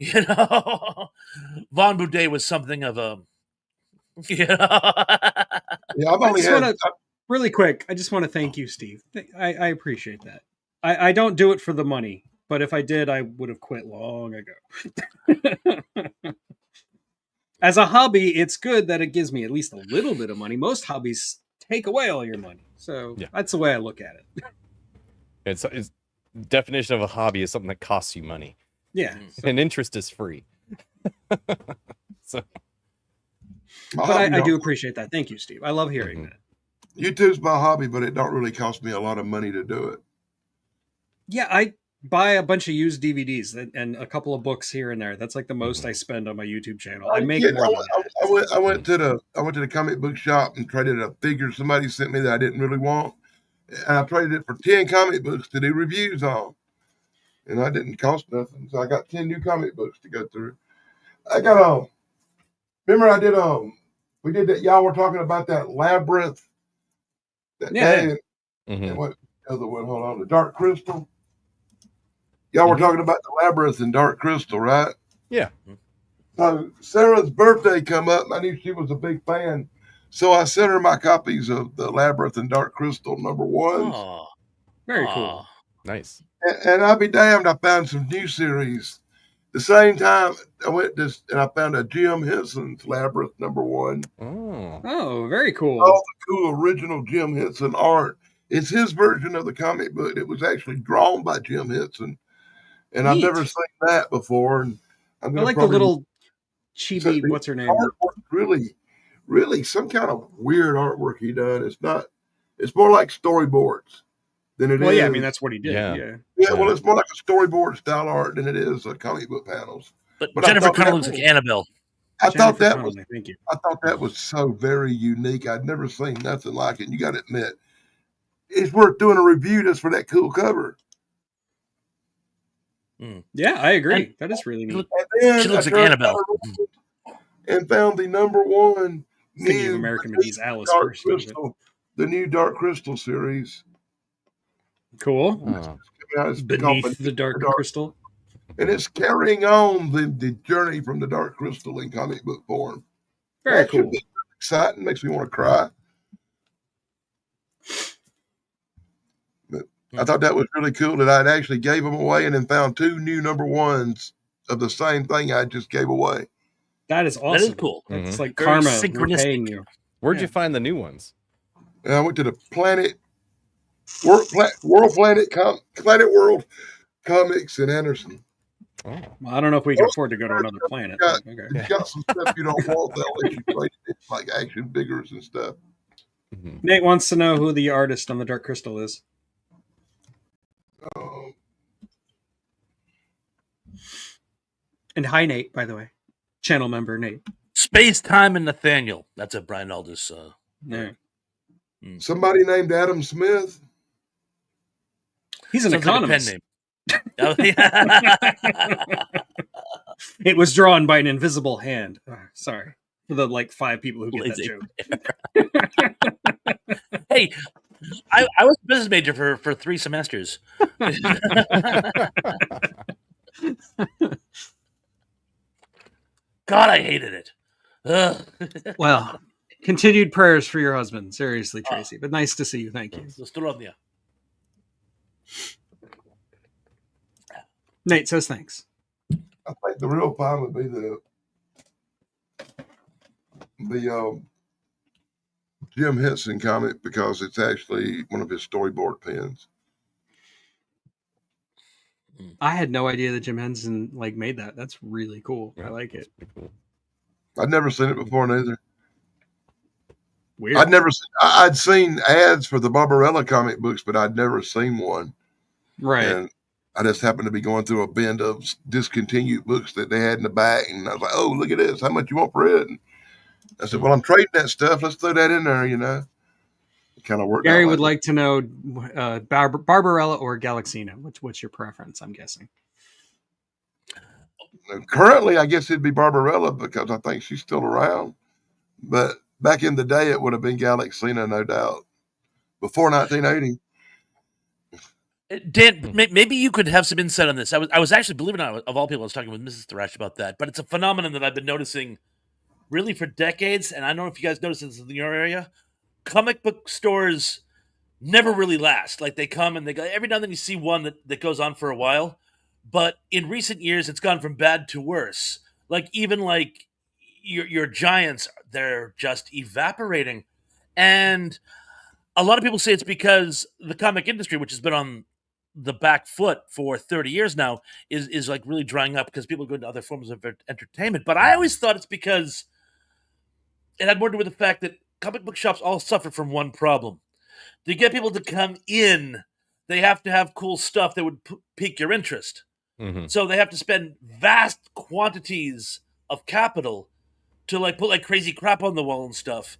Speaker 5: you know, Von Boudet was something of a, you know.
Speaker 3: Yeah, I've
Speaker 2: I
Speaker 3: only
Speaker 2: just
Speaker 3: had.
Speaker 2: want to really quick. I just want to thank you, Steve. I appreciate that. I don't do it for the money, but if I did, I would have quit long ago. As a hobby, it's good that it gives me at least a little bit of money. Most hobbies take away all your money, so
Speaker 4: Yeah.
Speaker 2: that's the way I look at it.
Speaker 4: It's definition of a hobby is something that costs you money.
Speaker 2: Yeah,
Speaker 4: And interest is free. So
Speaker 2: but I do appreciate that. Thank you, Steve. I love hearing that.
Speaker 3: YouTube's my hobby, but it don't really cost me a lot of money to do it.
Speaker 2: Yeah, I buy a bunch of used DVDs and a couple of books here and there. That's like the most I spend on my YouTube channel. I make more than that.
Speaker 3: I went to the comic book shop and traded a figure somebody sent me that I didn't really want. And I traded it for 10 comic books to do reviews on. And I didn't cost nothing. So I got 10 new comic books to go through. I got remember I did we did that, y'all were talking about that Labyrinth. That
Speaker 2: Yeah.
Speaker 3: and what other one? Hold on, the Dark Crystal. Y'all were talking about the Labyrinth and Dark Crystal, right?
Speaker 4: yeah.
Speaker 3: So Sarah's birthday come up. I knew she was a big fan. So I sent her my copies of the Labyrinth and Dark Crystal #1s.
Speaker 5: Oh,
Speaker 2: Very cool.
Speaker 4: Nice.
Speaker 3: And I'll be damned, I found some new series. The same time I went this and I found a Jim Henson's Labyrinth #1.
Speaker 4: Oh.
Speaker 2: Oh, very cool.
Speaker 3: All the cool original Jim Henson art. It's his version of the comic book. It was actually drawn by Jim Henson. And I've
Speaker 2: Neat.
Speaker 3: never seen that before. And I'm
Speaker 2: I
Speaker 3: gonna
Speaker 2: like the
Speaker 3: probably
Speaker 2: little chibi. What's her name?
Speaker 3: artwork really some kind of weird artwork he done. It's more like storyboards than it is.
Speaker 2: Well, yeah, I mean that's what he did.
Speaker 4: Yeah.
Speaker 2: Yeah.
Speaker 3: Well, it's more like a storyboard style art than it is comic book panels.
Speaker 5: but
Speaker 3: But I
Speaker 5: Jennifer
Speaker 3: thought
Speaker 5: kind of
Speaker 3: that
Speaker 5: looks like
Speaker 3: was-
Speaker 5: Annabelle.
Speaker 3: I thought
Speaker 2: Jennifer
Speaker 3: that was
Speaker 2: Connelly, thank you.
Speaker 3: so very unique. I'd never seen nothing like it. You got to admit, it's worth doing a review just for that cool cover.
Speaker 2: Yeah, I agree. That is really neat.
Speaker 3: And then
Speaker 5: She looks
Speaker 3: I
Speaker 5: like
Speaker 3: turned
Speaker 5: Annabelle.
Speaker 3: around and found the #1
Speaker 2: Thinking of
Speaker 3: new
Speaker 2: American Mickey's Alice
Speaker 3: Dark
Speaker 2: first. But
Speaker 3: Crystal, the new Dark Crystal series.
Speaker 2: cool.
Speaker 4: Oh.
Speaker 3: It's called
Speaker 2: Beneath the Dark Crystal.
Speaker 3: and it's carrying on the journey from the Dark Crystal in comic book form.
Speaker 2: Very
Speaker 3: That should
Speaker 2: cool.
Speaker 3: be exciting. Makes me want to cry. But I thought that was really cool that I'd actually gave them away and then found 2 new #1s of the same thing I just gave away.
Speaker 2: That is awesome.
Speaker 5: That is cool.
Speaker 2: It's like
Speaker 5: Very
Speaker 2: karma
Speaker 5: synchronistic.
Speaker 2: repaying you.
Speaker 4: Where'd
Speaker 2: Yeah.
Speaker 4: you find the new ones?
Speaker 3: And I went to the Planet World Comics in Anderson.
Speaker 4: Oh.
Speaker 2: Well, I don't know if we can afford to go to another planet.
Speaker 3: Yeah.
Speaker 2: but okay.
Speaker 3: It's got some stuff you don't want. They'll let you trade it, like action figures and stuff.
Speaker 4: Mhm.
Speaker 2: Nate wants to know who the artist on the Dark Crystal is.
Speaker 3: Um,
Speaker 2: And hi, Nate, by the way. Channel member Nate.
Speaker 5: Space Time and Nathaniel. That's a Brian Aldiss.
Speaker 2: Yeah.
Speaker 3: somebody named Adam Smith.
Speaker 2: He's an
Speaker 5: Sounds like a pen
Speaker 2: economist.
Speaker 5: name. Oh, yeah.
Speaker 2: It was drawn by an invisible hand. Sorry. For the 5 people who get that joke.
Speaker 5: Hey, I was a business major for 3 semesters. God, I hated it. Ugh.
Speaker 2: Well, continued prayers for your husband. Seriously, Tracy. But nice to see you. Thank you.
Speaker 5: Zdrownia.
Speaker 2: Nate says thanks.
Speaker 3: I think the real fun would be the Jim Henson comic because it's actually one of his storyboard pens.
Speaker 2: I had no idea that Jim Henson like made that. That's really cool.
Speaker 4: Yeah,
Speaker 2: I like
Speaker 4: that's
Speaker 2: it.
Speaker 4: pretty cool.
Speaker 3: I'd never seen it before neither.
Speaker 2: Weird.
Speaker 3: I'd seen ads for the Barbarella comic books, but I'd never seen one.
Speaker 2: Right.
Speaker 3: And I just happened to be going through a bin of discontinued books that they had in the back, and I was like, "Oh, look at this! How much you want for it?" And I said, "Well, I'm trading that stuff. Let's throw that in there." It kind of worked.
Speaker 2: Gary
Speaker 3: out
Speaker 2: would like to know Barbarella or Galaxina. What's your preference? I'm guessing.
Speaker 3: Currently, I guess it'd be Barbarella because I think she's still around. But back in the day, it would have been Galaxina, no doubt. Before 1980.
Speaker 5: Dan, maybe you could have some insight on this. I was actually, believe it or not, of all people, I was talking with Mrs. Thrash about that. But it's a phenomenon that I've been noticing really for decades, and I don't know if you guys notice this in your area. Comic book stores never really last. Like, they come and they go. Every now and then you see one that goes on for a while. But in recent years, it's gone from bad to worse. Like, even like your giants, they're just evaporating. And a lot of people say it's because the comic industry, which has been on the back foot for 30 years now, is like really drying up because people go into other forms of entertainment. But I always thought it's because it had more to do with the fact that comic book shops all suffer from one problem. To get people to come in, they have to have cool stuff that would pique your interest.
Speaker 4: Mm-hmm.
Speaker 5: So they have to spend vast quantities of capital to like put like crazy crap on the wall and stuff.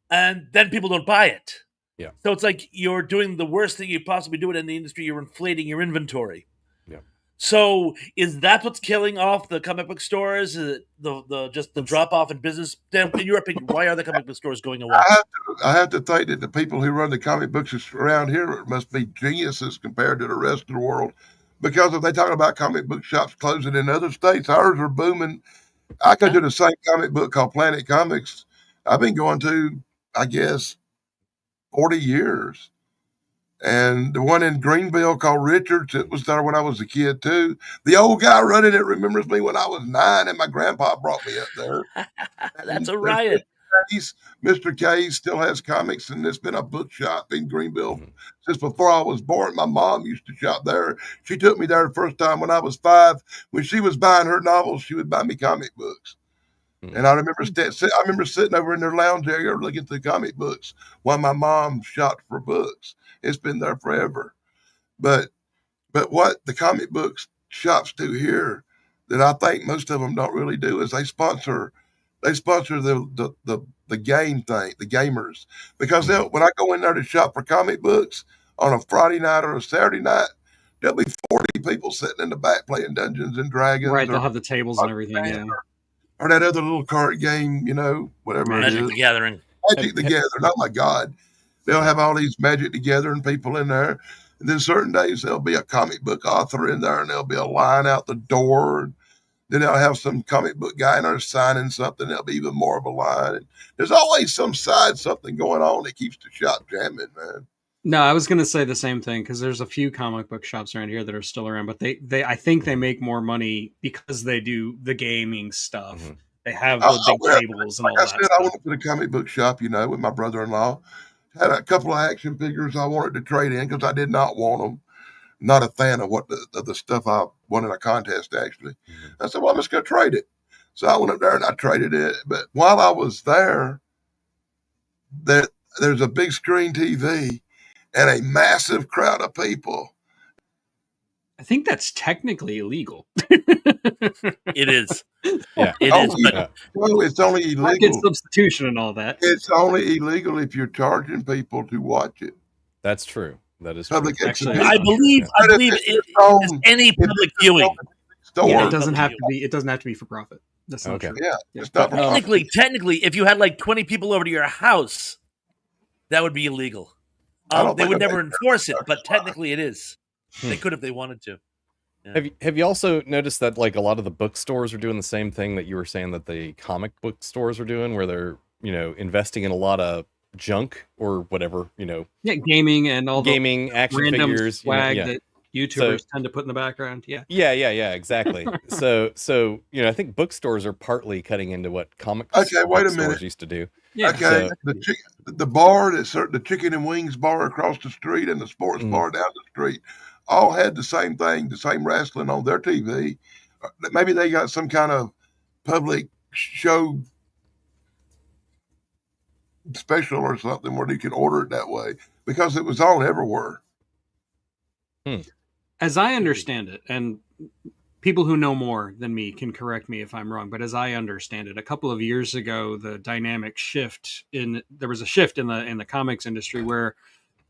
Speaker 5: And then people don't buy it.
Speaker 4: Yeah.
Speaker 5: So it's like you're doing the worst thing you possibly do it in the industry. You're inflating your inventory.
Speaker 4: Yeah.
Speaker 5: So is that what's killing off the comic book stores? Is it the drop off in business? Dan, in your opinion, why are the comic book stores going away?
Speaker 3: I have to think that the people who run the comic books around here must be geniuses compared to the rest of the world. Because if they talk about comic book shops closing in other states, ours are booming. I go to the same comic book called Planet Comics. I've been going to, I guess, 40 years. And the one in Greenville called Richards, it was there when I was a kid too. The old guy running it remembers me when I was 9 and my grandpa brought me up there.
Speaker 5: That's a riot.
Speaker 3: Mr. K still has comics, and there's been a bookshop in Greenville since before I was born. My mom used to shop there. She took me there the first time when I was 5. When she was buying her novels, she would buy me comic books. And I remember sitting over in their lounge area looking through comic books while my mom shopped for books. It's been there forever. But what the comic books shops do here that I think most of them don't really do is they sponsor the game thing, the gamers. Because when I go in there to shop for comic books on a Friday night or a Saturday night, there'll be 40 people sitting in the back playing Dungeons and Dragons.
Speaker 2: Right, they'll have the tables and everything, yeah.
Speaker 3: Or that other little card game, whatever
Speaker 5: Magic
Speaker 3: it is.
Speaker 5: the Gathering.
Speaker 3: Magic the Gathering. Oh my God. They'll have all these Magic the Gathering people in there. And then certain days there'll be a comic book author in there and there'll be a line out the door. Then they'll have some comic book guy in there signing something. There'll be even more of a line. And there's always some side something going on that keeps the shop jamming, man.
Speaker 2: No, I was going to say the same thing because there's a few comic book shops around here that are still around, but I think they make more money because they do the gaming stuff. Mm-hmm. They have the big tables and all that stuff.
Speaker 3: I went to the comic book shop, with my brother-in-law. Had a couple of action figures I wanted to trade in because I did not want them. Not a fan of the stuff I won in a contest, actually. Mm-hmm. I said, well, I'm just going to trade it. So I went up there and I traded it. But while I was there, there's a big screen TV and a massive crowd of people.
Speaker 2: I think that's technically illegal.
Speaker 5: It is. Yeah, it is. But
Speaker 3: well, it's only illegal.
Speaker 2: Market substitution and all that.
Speaker 3: It's only illegal if you're charging people to watch it.
Speaker 4: That's true. That is
Speaker 3: public
Speaker 4: true.
Speaker 5: Actually, I believe it is any public viewing.
Speaker 2: Yeah, it doesn't have to be. It doesn't have to be for profit. That's not true.
Speaker 3: Yeah,
Speaker 2: it's
Speaker 3: not
Speaker 5: technically, if you had like 20 people over to your house, that would be illegal. They would never enforce it, but technically it is. They could if they wanted to. Yeah.
Speaker 4: Have you also noticed that like a lot of the bookstores are doing the same thing that you were saying that the comic book stores are doing, where they're investing in a lot of junk or whatever,
Speaker 2: gaming and all
Speaker 4: gaming
Speaker 2: the
Speaker 4: action figures,
Speaker 2: swag that YouTubers tend to put in the background. Yeah.
Speaker 4: Yeah, exactly. So I think bookstores are partly cutting into what comic
Speaker 3: Okay, wait a
Speaker 4: stores
Speaker 3: minute.
Speaker 4: used to do.
Speaker 2: Yeah.
Speaker 3: Okay,
Speaker 4: So,
Speaker 3: the bar the chicken and wings bar across the street and the sports bar down the street all had the same thing, the same wrestling on their TV. Maybe they got some kind of public show special or something where you can order it that way because it was on everywhere.
Speaker 2: As I understand it, and people who know more than me can correct me if I'm wrong, but as I understand it, a couple of years ago, there was a shift in the comics industry where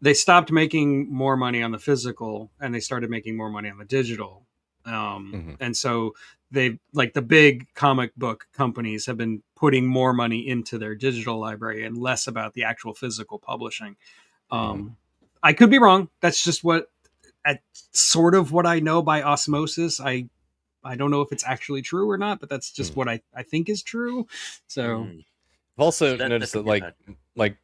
Speaker 2: they stopped making more money on the physical and they started making more money on the digital. And so they, like, the big comic book companies have been putting more money into their digital library and less about the actual physical publishing. I could be wrong. That's just sort of what I know by osmosis. I don't know if it's actually true or not, but that's just what I think is true. So
Speaker 4: I've also noticed that like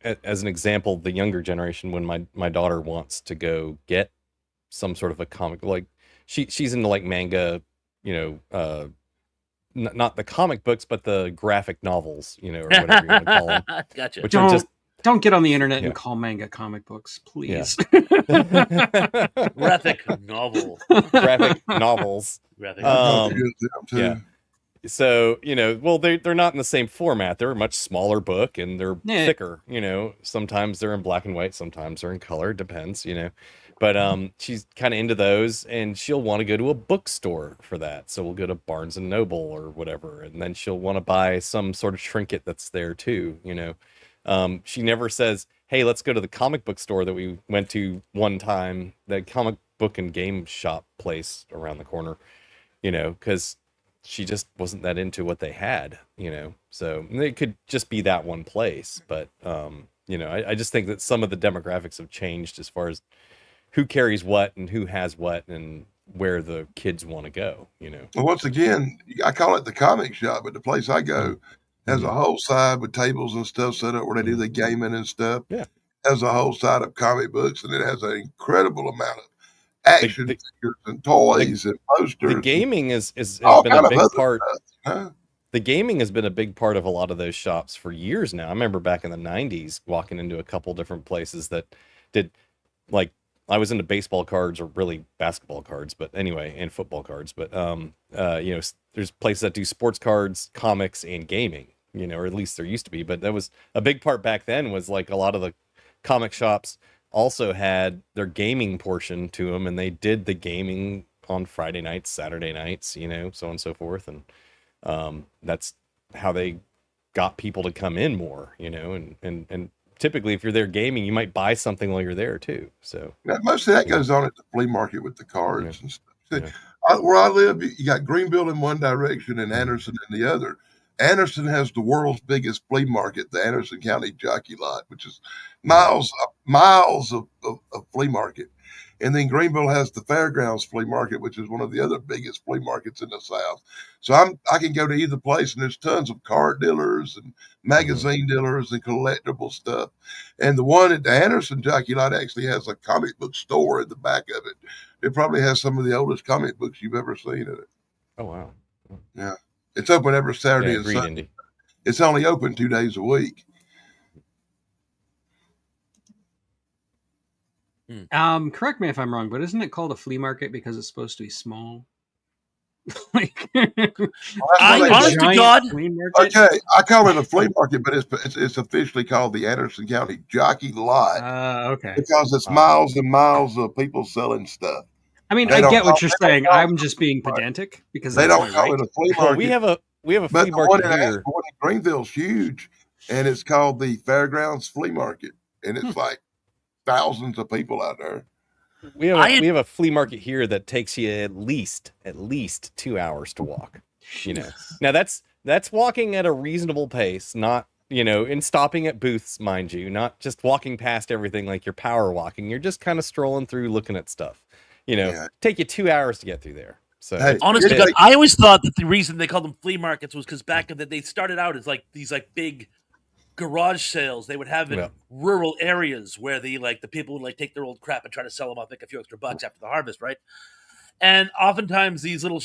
Speaker 4: as an example, the younger generation, when my daughter wants to go get some sort of a comic, like she's into like manga, not the comic books, but the graphic novels, or whatever you want to call them.
Speaker 5: Gotcha.
Speaker 4: Which are just
Speaker 2: don't get on the internet and call manga comic books, please.
Speaker 5: Graphic novel.
Speaker 4: Graphic novels.
Speaker 5: Graphic
Speaker 4: Yeah. So, well, they're not in the same format. They're a much smaller book and they're thicker, sometimes they're in black and white, sometimes they're in color, depends, but she's kind of into those and she'll want to go to a bookstore for that. So we'll go to Barnes and Noble or whatever. And then she'll want to buy some sort of trinket that's there too, She never says, hey, let's go to the comic book store that we went to one time, the comic book and game shop place around the corner, because she just wasn't that into what they had, so it could just be that one place. But, I just think that some of the demographics have changed as far as who carries what and who has what and where the kids want to go,
Speaker 3: Well, once again, I call it the comic shop, but the place I go has a whole side with tables and stuff set up where they do the gaming and stuff.
Speaker 4: Yeah.
Speaker 3: Has a whole side of comic books, and it has an incredible amount of action figures and toys and posters.
Speaker 4: The gaming has been a big part. The gaming has been a big part of a lot of those shops for years now. I remember back in the 90s walking into a couple different places that did, like, I was into baseball cards, or really basketball cards, but anyway, and football cards. But there's places that do sports cards, comics, and gaming. Or at least there used to be. But that was a big part back then. Was like a lot of the comic shops also had their gaming portion to them, and they did the gaming on Friday nights, Saturday nights, so on and so forth. And that's how they got people to come in more, and typically if you're there gaming, you might buy something while you're there too. So
Speaker 3: most of that goes on at the flea market with the cards and stuff. See, where I live, you got Greenville in one direction and Anderson in the other. Anderson has the world's biggest flea market, the Anderson County Jockey Lot, which is miles of flea market. And then Greenville has the Fairgrounds Flea Market, which is one of the other biggest flea markets in the South. So I can go to either place, and there's tons of card dealers and magazine dealers and collectible stuff. And the one at the Anderson Jockey Lot actually has a comic book store in the back of it. It probably has some of the oldest comic books you've ever seen in it.
Speaker 4: Oh, wow.
Speaker 3: Yeah. It's open every Saturday and Sunday.
Speaker 4: Indy.
Speaker 3: It's only open 2 days a week.
Speaker 2: Correct me if I'm wrong, but isn't it called a flea market because it's supposed to be small? Like,
Speaker 5: honest to God.
Speaker 3: Okay, I call it a flea market, but it's officially called the Anderson County Jockey Lot.
Speaker 2: Okay.
Speaker 3: Because it's miles and miles of people selling stuff.
Speaker 2: I mean, I get what you're saying. I'm just being pedantic because
Speaker 3: they don't call it a flea market.
Speaker 4: Well, we have a flea market here.
Speaker 3: The one in Greenville's huge, and it's called the Fairgrounds Flea Market, and it's like thousands of people out there.
Speaker 4: We have a flea market here that takes you at least 2 hours to walk. Now that's walking at a reasonable pace, not and stopping at booths, mind you, not just walking past everything like you're power walking. You're just kind of strolling through, looking at stuff. Take you 2 hours to get through there. So
Speaker 5: honestly, I always thought that the reason they called them flea markets was because back in the they started out as like these like big garage sales they would have in
Speaker 4: Yeah.
Speaker 5: rural areas where the people would like take their old crap and try to sell them off, make a few extra bucks after the harvest, right? And oftentimes these little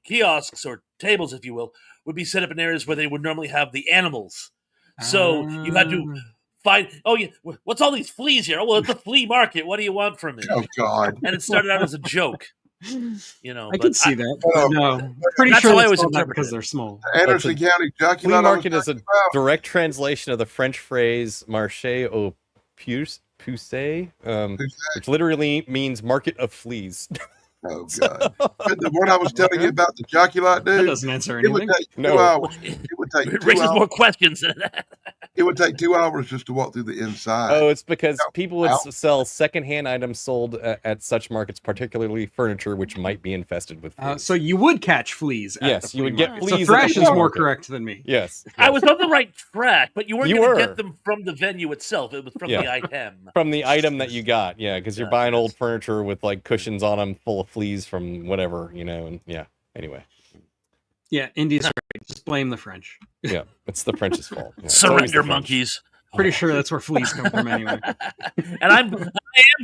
Speaker 5: kiosks or tables, if you will, would be set up in areas where they would normally have the animals. So you had to find, what's all these fleas here? Oh, well, it's a flea market. What do you want from me?
Speaker 3: Oh God!
Speaker 5: And it started out as a joke.
Speaker 2: I can see that.
Speaker 3: Oh,
Speaker 2: No, pretty
Speaker 5: that's
Speaker 2: sure
Speaker 5: how I
Speaker 2: it's
Speaker 5: always
Speaker 2: called that
Speaker 5: interpret
Speaker 2: because
Speaker 5: it.
Speaker 2: they're small.
Speaker 3: Anderson County jockey
Speaker 4: Flea
Speaker 3: lot I was
Speaker 4: market is a
Speaker 3: talking about.
Speaker 4: direct translation of the French phrase "marché aux puces," which literally means "market of fleas."
Speaker 3: Oh God! But the one I was telling you about, the jockey lot,
Speaker 2: That
Speaker 3: dude.
Speaker 2: doesn't answer
Speaker 3: It would
Speaker 2: anything.
Speaker 3: take 2
Speaker 4: No.
Speaker 3: hours. It would take
Speaker 5: It
Speaker 3: 2
Speaker 5: raises
Speaker 3: hours.
Speaker 5: more questions than that.
Speaker 3: It would take 2 hours just to walk through the inside.
Speaker 4: Oh, it's because people would
Speaker 3: Out.
Speaker 4: sell secondhand items sold at such markets, particularly furniture, which might be infested with fleas.
Speaker 2: So you would catch fleas. At
Speaker 4: Yes,
Speaker 2: the
Speaker 4: you
Speaker 2: flea
Speaker 4: would get
Speaker 2: market.
Speaker 4: fleas
Speaker 2: So
Speaker 4: at the
Speaker 2: Thrash
Speaker 4: flea
Speaker 2: is more
Speaker 4: market.
Speaker 2: correct than me.
Speaker 4: Yes,
Speaker 5: I was on the right track, but you weren't
Speaker 4: You
Speaker 5: going to
Speaker 4: were.
Speaker 5: get them from the venue itself. It was from
Speaker 4: Yeah.
Speaker 5: the item.
Speaker 4: from the item that you got. Yeah, because you're
Speaker 5: Yeah,
Speaker 4: buying
Speaker 5: yes.
Speaker 4: old furniture with like cushions on them full of fleas from whatever, and yeah. Anyway,
Speaker 2: Yeah, Indy's right. Just blame the French.
Speaker 4: yeah, it's the French's fault. Yeah, it's always the
Speaker 5: Surrender,
Speaker 4: French.
Speaker 5: monkeys.
Speaker 2: Pretty sure that's where fleas come from anyway.
Speaker 5: And I am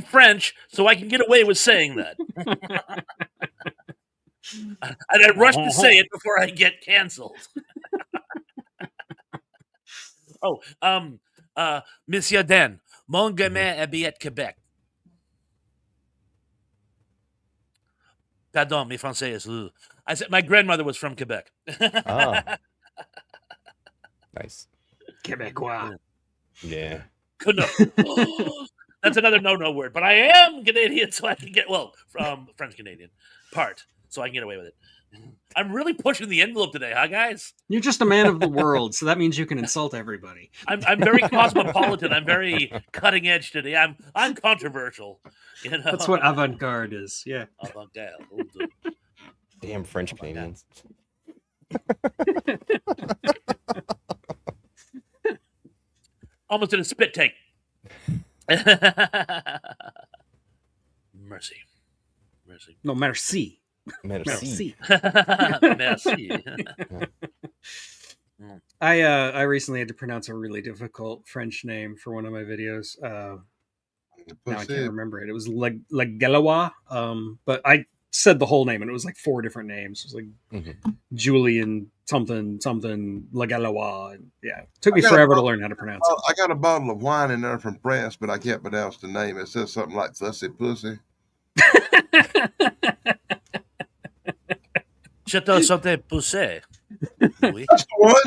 Speaker 5: French, so I can get away with saying that. And I rush to say it before I get canceled. Monsieur Dan, mon gamin habite Québec. Pardon, mes français is. I said my grandmother was from Quebec.
Speaker 4: Ah, nice.
Speaker 2: Quebecois.
Speaker 4: Yeah.
Speaker 5: Good enough. That's another no word. But I am Canadian, so I can get from French Canadian part, so I can get away with it. I'm really pushing the envelope today, huh, guys?
Speaker 2: You're just a man of the world, so that means you can insult everybody.
Speaker 5: I'm very cosmopolitan. I'm very cutting edge today. I'm controversial.
Speaker 2: That's what avant-garde is. Yeah.
Speaker 5: Avant-garde.
Speaker 4: Damn French Canadians.
Speaker 5: Almost did a spit take. Mercy.
Speaker 2: No, merci.
Speaker 4: Merci.
Speaker 5: Merci.
Speaker 2: I recently had to pronounce a really difficult French name for one of my videos. Now I can't remember it. It was La Galois, but I said the whole name and it was like 4 different names. It was like Julian something La Galois. Yeah, it took me forever to learn how to pronounce it.
Speaker 3: I got a bottle of wine in there from France, but I can't pronounce the name. It says something like "fussy pussy."
Speaker 5: Chateau Santé Poussé. Oui.
Speaker 3: That's the one.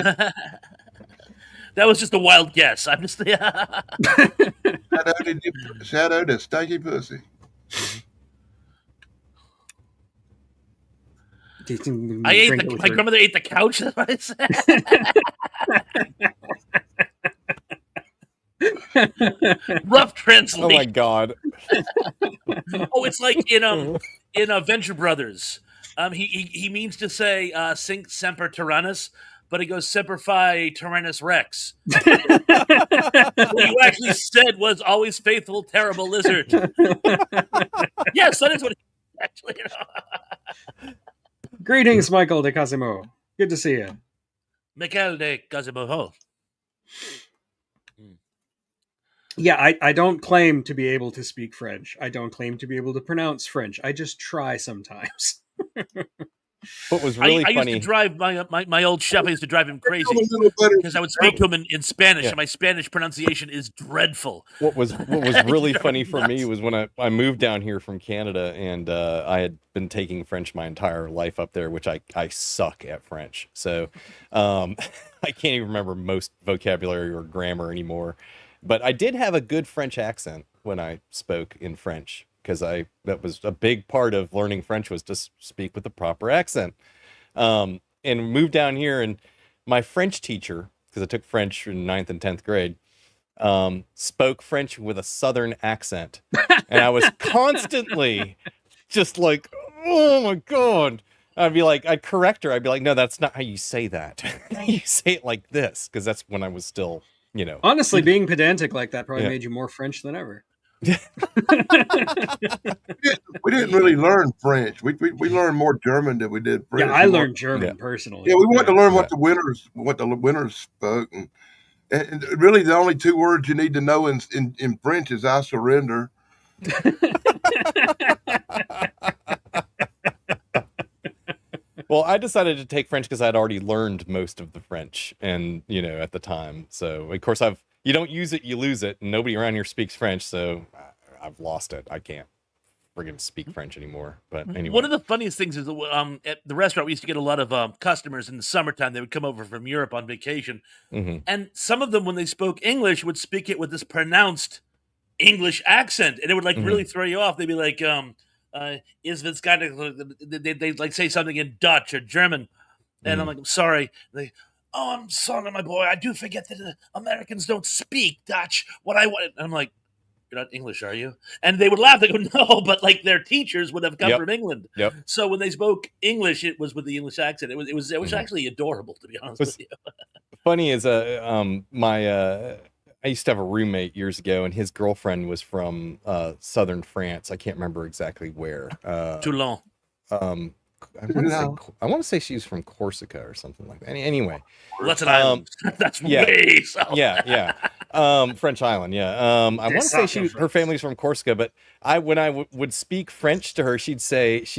Speaker 5: That was just a wild guess. I'm just
Speaker 3: Shadow the stinky pussy.
Speaker 5: My grandmother ate the couch. That's what I said. Rough translation.
Speaker 4: Oh my god.
Speaker 5: Oh, it's like in Venture Brothers. He means to say "Sinc semper tyrannis," but he goes "Semper Fi Tyrannus Rex." What you actually said was "Always faithful, terrible lizard." Yes, that is what he actually.
Speaker 2: Greetings, Michael de Casimo. Good to see you.
Speaker 5: Michael de Casimo.
Speaker 2: Yeah, I don't claim to be able to speak French. I don't claim to be able to pronounce French. I just try sometimes.
Speaker 4: What was really
Speaker 5: I
Speaker 4: funny?
Speaker 5: used to drive my old chef. I used to drive him crazy
Speaker 3: A little better.
Speaker 5: because I would speak to him in Spanish,
Speaker 4: Yeah.
Speaker 5: and my Spanish pronunciation is dreadful.
Speaker 4: What was really funny for me was when I moved down here from Canada, and I had been taking French my entire life up there, which I suck at French. So I can't even remember most vocabulary or grammar anymore. But I did have a good French accent when I spoke in French, because that was a big part of learning French, was to speak with the proper accent. And moved down here, and my French teacher, because I took French in 9th and 10th grade, spoke French with a Southern accent. And I was constantly just like, oh my God. I'd correct her. I'd be like, no, that's not how you say that. You say it like this, because that's when I was still,
Speaker 2: Honestly, being pedantic like that probably
Speaker 4: Yeah.
Speaker 2: made you more French than ever.
Speaker 3: We didn't really learn French. We learned more German than we did French.
Speaker 2: Yeah, I learned German personally.
Speaker 3: Yeah, we wanted to learn
Speaker 4: Yeah.
Speaker 3: what the winners spoke, and And really, the only two words you need to know in French is "I surrender."
Speaker 4: Well, I decided to take French because I'd already learned most of the French, and at the time. So of course you don't use it, you lose it, and nobody around here speaks French, so I've lost it. I can't friggin' speak French anymore. But anyway,
Speaker 5: one of the funniest things is at the restaurant we used to get a lot of customers in the summertime. They would come over from Europe on vacation, and some of them, when they spoke English, would speak it with this pronounced English accent, and it would like really throw you off. They'd be like, "Is this guy?" They'd like say something in Dutch or German, and I'm like, "I'm sorry." I'm sorry, my boy. I do forget that Americans don't speak Dutch. What I want, and I'm like, "You're not English, are you?" And they would laugh. They go, "No," but like their teachers would have come from England.
Speaker 4: Yep.
Speaker 5: So when they spoke English, it was with the English accent. It was actually adorable, to be honest with you.
Speaker 4: Funny is I used to have a roommate years ago, and his girlfriend was from southern France. I can't remember exactly where.
Speaker 5: Toulon.
Speaker 4: I want to say she was from Corsica or something like that. Anyway,
Speaker 5: that's an island. That's way south.
Speaker 4: Yeah. French island. Yeah. I want to say her family's from Corsica, but when I would speak French to her, she'd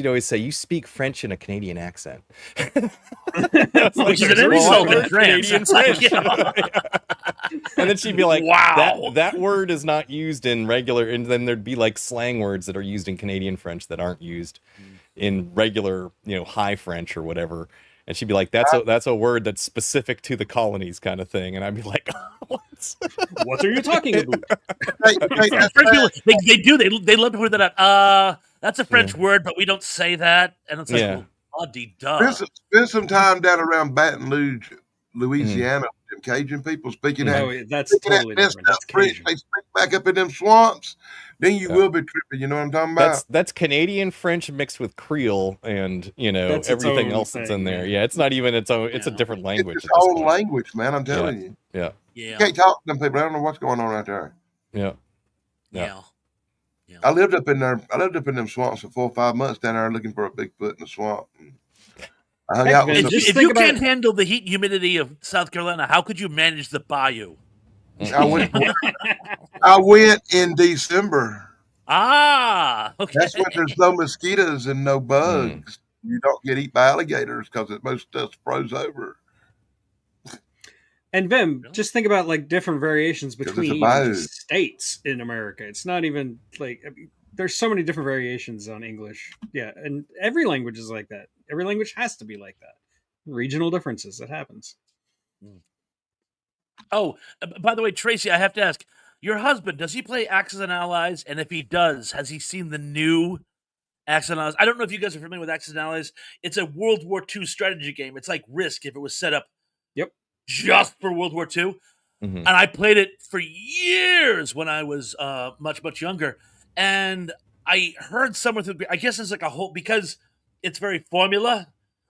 Speaker 4: always say, "You speak French in a Canadian accent."
Speaker 5: Which is an insult in France.
Speaker 4: Canadian French. And then she'd be like, "Wow, that word is not used in regular," and then there'd be like slang words that are used in Canadian French that aren't used in regular, high French or whatever. And she'd be like, that's a word that's specific to the colonies kind of thing. And I'd be like,
Speaker 2: what are you talking about?
Speaker 5: They do. They love to put that out. That's a French word, but we don't say that. And it's like, duh.
Speaker 3: Spend some time down around Baton Rouge, Louisiana, with them Cajun people speaking that.
Speaker 2: That's totally different. That's Cajun.
Speaker 3: They speak back up in them swamps. Then you will be tripping. You know what I'm talking about?
Speaker 4: That's Canadian French mixed with Creole and everything else that's in there. Yeah, it's not even its own. It's a different language.
Speaker 3: It's its own language, man. I'm telling you.
Speaker 4: Yeah.
Speaker 3: You can't talk to them people. I don't know what's going on out there.
Speaker 4: Yeah.
Speaker 3: I lived up in there. I lived up in them swamps for 4 or 5 months down there looking for a Bigfoot in the swamp. I hung out with
Speaker 5: if you can't handle the heat and humidity of South Carolina, how could you manage the bayou?
Speaker 3: I went in December.
Speaker 5: Okay.
Speaker 3: That's when there's no mosquitoes and no bugs. You don't get eaten by alligators because most stuff froze over.
Speaker 2: And Vim, just think about like different variations between states in America. It's not even like there's so many different variations on English. Yeah, and every language is like that. Every language has to be like that. Regional differences, that happens.
Speaker 5: Oh, by the way, Tracy, I have to ask, your husband, does he play Axis and Allies? And if he does, has he seen the new Axis and Allies? I don't know if you guys are familiar with Axis and Allies. It's a World War II strategy game. It's like Risk if it was set up just for World War II. And I played it for years when I was much, much younger. And I heard somewhere through, I guess it's like a whole, because it's very formula.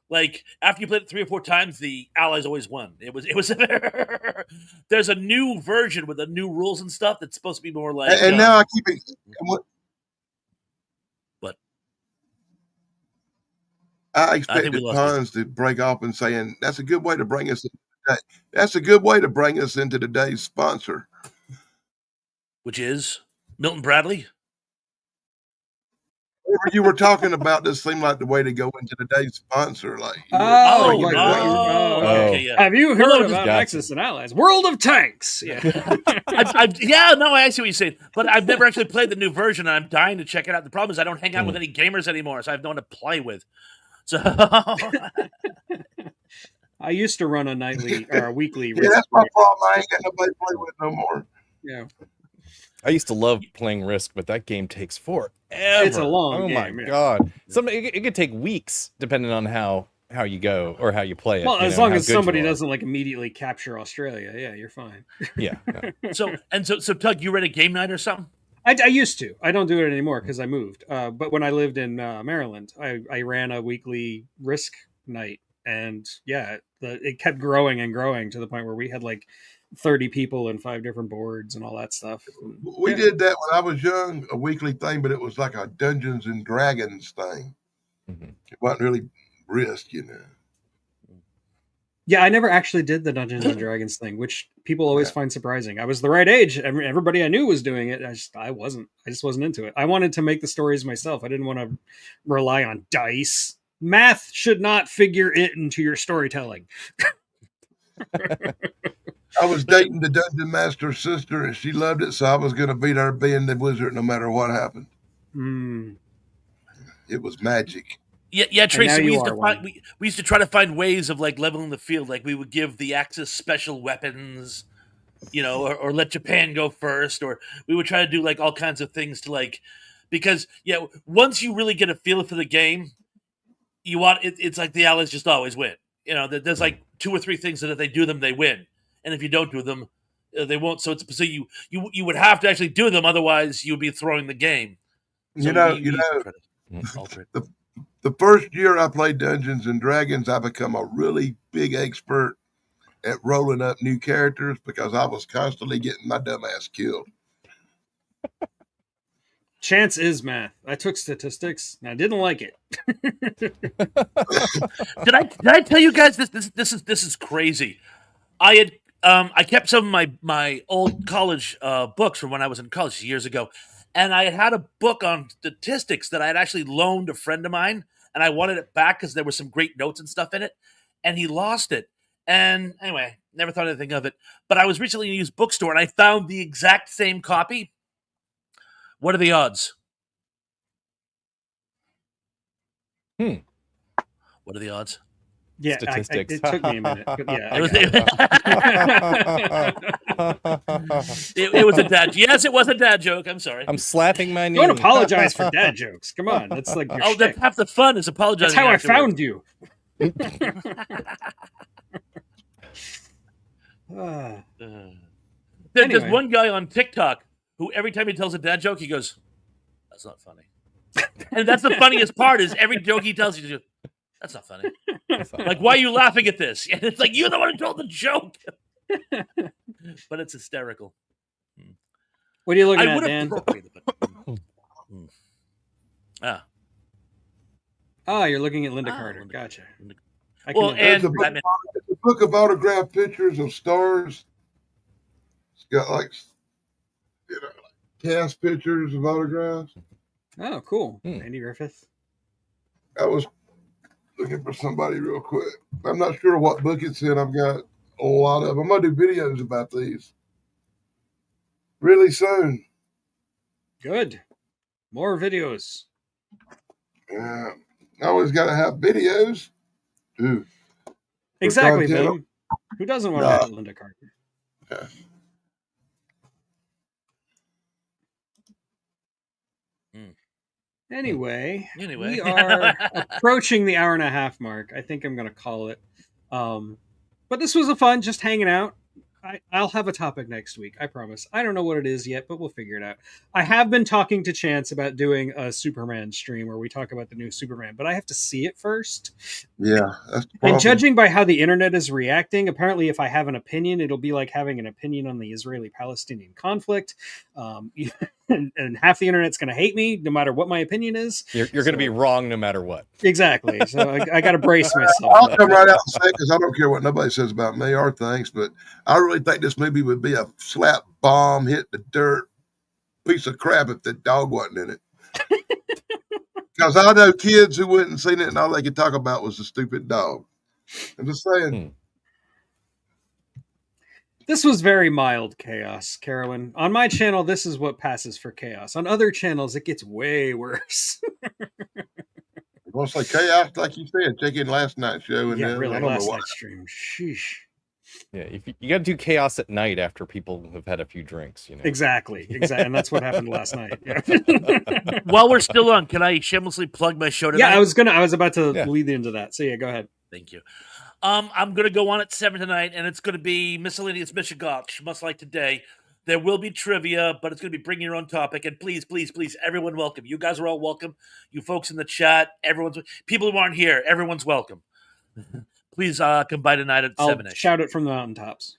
Speaker 5: Like after you played it 3 or 4 times, the Allies always won. It was. There's a new version with the new rules and stuff that's supposed to be more like.
Speaker 3: And now I keep it.
Speaker 5: What?
Speaker 3: I expected Hans to break off and saying that's a good way to bring us. That's a good way to bring us into today's sponsor,
Speaker 5: which is Milton Bradley.
Speaker 3: Whatever you were talking about, this seemed like the way to go into today's sponsor. Like,
Speaker 2: okay, yeah. Have you heard about Axis and Allies? World of Tanks. Yeah,
Speaker 5: I see what you're saying, but I've never actually played the new version, and I'm dying to check it out. The problem is I don't hang out with any gamers anymore, so I have no one to play with. So
Speaker 2: I used to run a nightly or a weekly.
Speaker 3: Yeah, that's my problem. I ain't got nobody to play with no more.
Speaker 2: Yeah.
Speaker 4: I used to love playing Risk, but that game takes forever.
Speaker 2: It's a long game.
Speaker 4: Oh my god! It could take weeks depending on how you go or how you play it.
Speaker 2: Well, as long as somebody doesn't like immediately capture Australia, yeah, you're fine.
Speaker 4: Yeah.
Speaker 5: So Tug, you read a game night or something?
Speaker 2: I used to. I don't do it anymore because I moved. But when I lived in Maryland, I ran a weekly Risk night, and it kept growing and growing to the point where we had like 30 people and 5 different boards and all that stuff.
Speaker 3: We did that when I was young, a weekly thing, but it was like a Dungeons and Dragons thing. It wasn't really Risk,
Speaker 2: Yeah, I never actually did the Dungeons and Dragons thing, which people always find surprising. I was the right age. Everybody I knew was doing it. I wasn't. I just wasn't into it. I wanted to make the stories myself. I didn't want to rely on dice. Math should not figure it into your storytelling.
Speaker 3: I was dating the dungeon master's sister, and she loved it, so I was going to beat her being the wizard no matter what happened. It was magic.
Speaker 5: Yeah, Tracy. We used to try to find ways of like leveling the field. Like we would give the Axis special weapons, or let Japan go first, or we would try to do like all kinds of things to like, because once you really get a feel for the game, it's like the Allies just always win. There's like 2 or 3 things that if they do them, they win, and if you don't do them, they won't. So you would have to actually do them, otherwise you would be throwing the game. So
Speaker 3: the first year I played Dungeons and Dragons, I become a really big expert at rolling up new characters because I was constantly getting my dumb ass killed.
Speaker 2: Chance is math. I took statistics and I didn't like it.
Speaker 5: Did I tell you guys this is crazy? I kept some of my old college books from when I was in college years ago. And I had a book on statistics that I had actually loaned a friend of mine, and I wanted it back because there were some great notes and stuff in it, and he lost it. And anyway, never thought anything of it. But I was recently in a used bookstore, and I found the exact same copy. What are the odds?
Speaker 2: Hmm.
Speaker 5: What are the odds?
Speaker 2: Yeah,
Speaker 4: statistics.
Speaker 2: It took me a minute. But yeah,
Speaker 5: it was a dad. Yes, it was a dad joke. I'm sorry.
Speaker 4: I'm slapping my knee.
Speaker 2: Don't apologize for dad jokes. Come on, that's like your shtick.
Speaker 5: That's half the fun is apologizing.
Speaker 2: That's how I found you.
Speaker 5: There's one guy on TikTok who every time he tells a dad joke, he goes, "That's not funny." And that's the funniest part is every joke he tells you, that's not funny. Like, why are you laughing at this? And it's like, you're the one who told the joke. But it's hysterical.
Speaker 2: What are you looking at, Dan? You're looking at Linda Carter. Gotcha.
Speaker 3: It's a book of autographed pictures of stars. It's got like cast pictures of autographs.
Speaker 2: Oh, cool. Andy Griffith.
Speaker 3: I was looking for somebody real quick. I'm not sure what book it's in. I've got a lot of them. I'm going to do videos about these really soon.
Speaker 2: Good. More videos.
Speaker 3: Yeah. I always got to have videos. Dude.
Speaker 2: Exactly, Boom. Who doesn't want to have Linda Carter?
Speaker 3: Yeah.
Speaker 2: Anyway, we are approaching the hour and a half mark. I think I'm going to call it. But this was a fun, just hanging out. I'll have a topic next week, I promise. I don't know what it is yet, but we'll figure it out. I have been talking to Chance about doing a Superman stream where we talk about the new Superman, but I have to see it first.
Speaker 3: Yeah. That's the problem.
Speaker 2: And judging by how the internet is reacting, apparently if I have an opinion, it'll be like having an opinion on the Israeli-Palestinian conflict. And half the internet's going to hate me no matter what my opinion is.
Speaker 4: You're going to be wrong no matter what.
Speaker 2: Exactly. So I got to brace myself.
Speaker 3: I'll come right out and say, because I don't care what nobody says about me or thinks, but I really think this movie would be a slap bomb, hit the dirt, piece of crap if the dog wasn't in it. Because I know kids who wouldn't seen it and all they could talk about was the stupid dog. I'm just saying.
Speaker 2: This was very mild chaos, Carolyn. On my channel, this is what passes for chaos. On other channels, it gets way worse.
Speaker 3: You want to say chaos, like you said? Check in last night's show. And
Speaker 2: really, last night's stream. Sheesh.
Speaker 4: Yeah, you got to do chaos at night after people have had a few drinks.
Speaker 2: Exactly, and that's what happened last night. Yeah.
Speaker 5: While we're still on, can I shamelessly plug my show tonight?
Speaker 2: Yeah, I was about to lead into that. So yeah, go ahead.
Speaker 5: Thank you. I'm going to go on at 7 tonight, and it's going to be Miscellaneous Michigosh, much like today. There will be trivia, but it's going to be bring your own topic. And please, please, please, everyone welcome. You guys are all welcome. You folks in the chat, people who aren't here, everyone's welcome. Please come by tonight at 7-ish.
Speaker 2: Shout it from the mountaintops.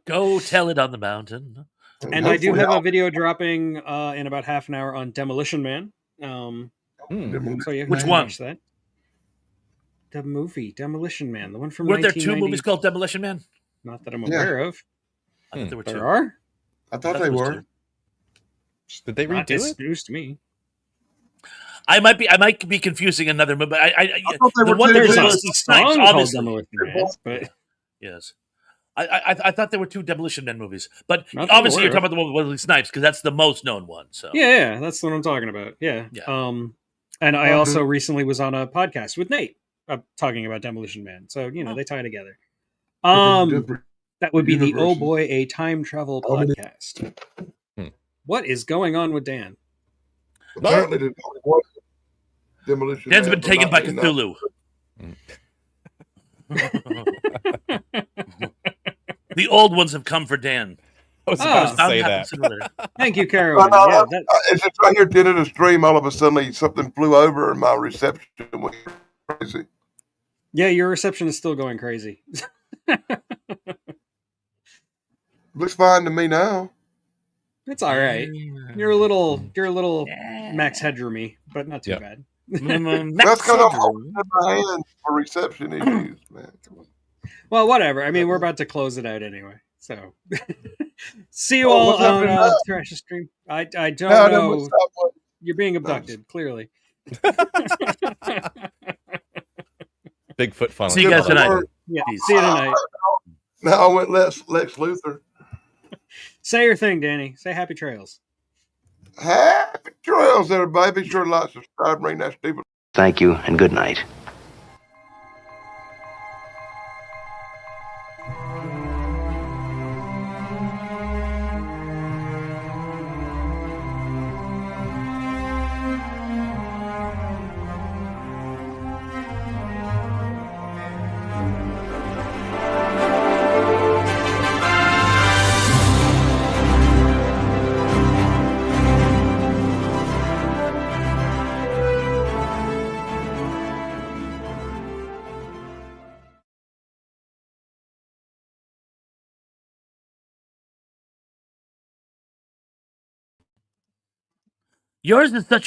Speaker 5: Go tell it on the mountain.
Speaker 2: And I do have a video dropping in about half an hour on Demolition Man. So you
Speaker 5: Which one?
Speaker 2: Watch that. The movie Demolition Man, the one from
Speaker 5: Weren't there
Speaker 2: 1990.
Speaker 5: two movies called Demolition Man?
Speaker 2: Not that I'm
Speaker 3: Yeah.
Speaker 2: aware of.
Speaker 5: I thought there were two.
Speaker 2: There are.
Speaker 3: I thought
Speaker 5: thought
Speaker 3: they
Speaker 5: it was
Speaker 3: were.
Speaker 5: two.
Speaker 4: Did they
Speaker 2: Not
Speaker 4: redo
Speaker 2: it's
Speaker 4: it?
Speaker 2: news to me.
Speaker 5: I might be confusing another movie, but
Speaker 3: I thought they
Speaker 5: the
Speaker 3: were
Speaker 5: one
Speaker 3: two.
Speaker 5: that
Speaker 2: There's
Speaker 5: was
Speaker 2: a
Speaker 5: Wesley Snipes,
Speaker 2: song called
Speaker 5: obviously.
Speaker 2: Demolition Man, but
Speaker 5: Yes. I thought there were two Demolition Man movies, but
Speaker 2: Not that I'm
Speaker 5: obviously you're
Speaker 2: aware
Speaker 5: talking about the one with Wesley Snipes because that's the most known one. So
Speaker 2: yeah, that's what I'm talking about. Yeah.
Speaker 5: Yeah.
Speaker 2: And I
Speaker 3: Oh,
Speaker 2: also
Speaker 3: dude.
Speaker 2: recently was on a podcast with Nate talking about Demolition Man. So,
Speaker 5: Oh.
Speaker 2: they tie together.
Speaker 3: Different
Speaker 2: That would be the Oh
Speaker 3: universes.
Speaker 2: Boy, a Time Travel
Speaker 3: How many-
Speaker 2: podcast.
Speaker 4: Hmm.
Speaker 2: What is going on with Dan?
Speaker 3: Apparently, there's only one Demolition
Speaker 5: Dan's
Speaker 3: Man
Speaker 5: been
Speaker 3: from
Speaker 5: taken by
Speaker 3: 1990.
Speaker 5: Cthulhu. The old ones have come for Dan.
Speaker 4: I was
Speaker 2: Ah.
Speaker 4: about to
Speaker 5: Bound
Speaker 4: say
Speaker 5: to happen
Speaker 4: that.
Speaker 5: sooner or later.
Speaker 2: Thank you,
Speaker 3: No,
Speaker 2: Carolyn.
Speaker 3: no,
Speaker 2: Yeah, that,
Speaker 3: it's just right here at the end of the stream. All of a sudden, something flew over, and my reception went crazy.
Speaker 2: yeah, your reception is still going crazy.
Speaker 3: Looks fine to me now.
Speaker 2: It's all right. You're a little Max Headroomy, but not too
Speaker 4: Yep.
Speaker 2: bad.
Speaker 3: That's because I'm holding it in my hands for reception issues, man.
Speaker 2: Well, whatever. I mean, we're about to close it out anyway. So, see you
Speaker 3: Oh,
Speaker 2: all
Speaker 3: what's
Speaker 2: on
Speaker 3: happening now?
Speaker 2: Thrash's stream. I don't
Speaker 3: No,
Speaker 2: know.
Speaker 3: what's up, what-
Speaker 2: You're being abducted, clearly.
Speaker 4: Bigfoot funneling.
Speaker 5: See you guys tonight.
Speaker 2: Yeah.
Speaker 5: Peace.
Speaker 2: See you tonight.
Speaker 3: Now I went Lex Luthor.
Speaker 2: Say your thing, Danny. Say happy trails.
Speaker 3: Happy trails, everybody. Be sure to like, subscribe, ring that stupid.
Speaker 6: Thank you and good night.
Speaker 5: Yours is such an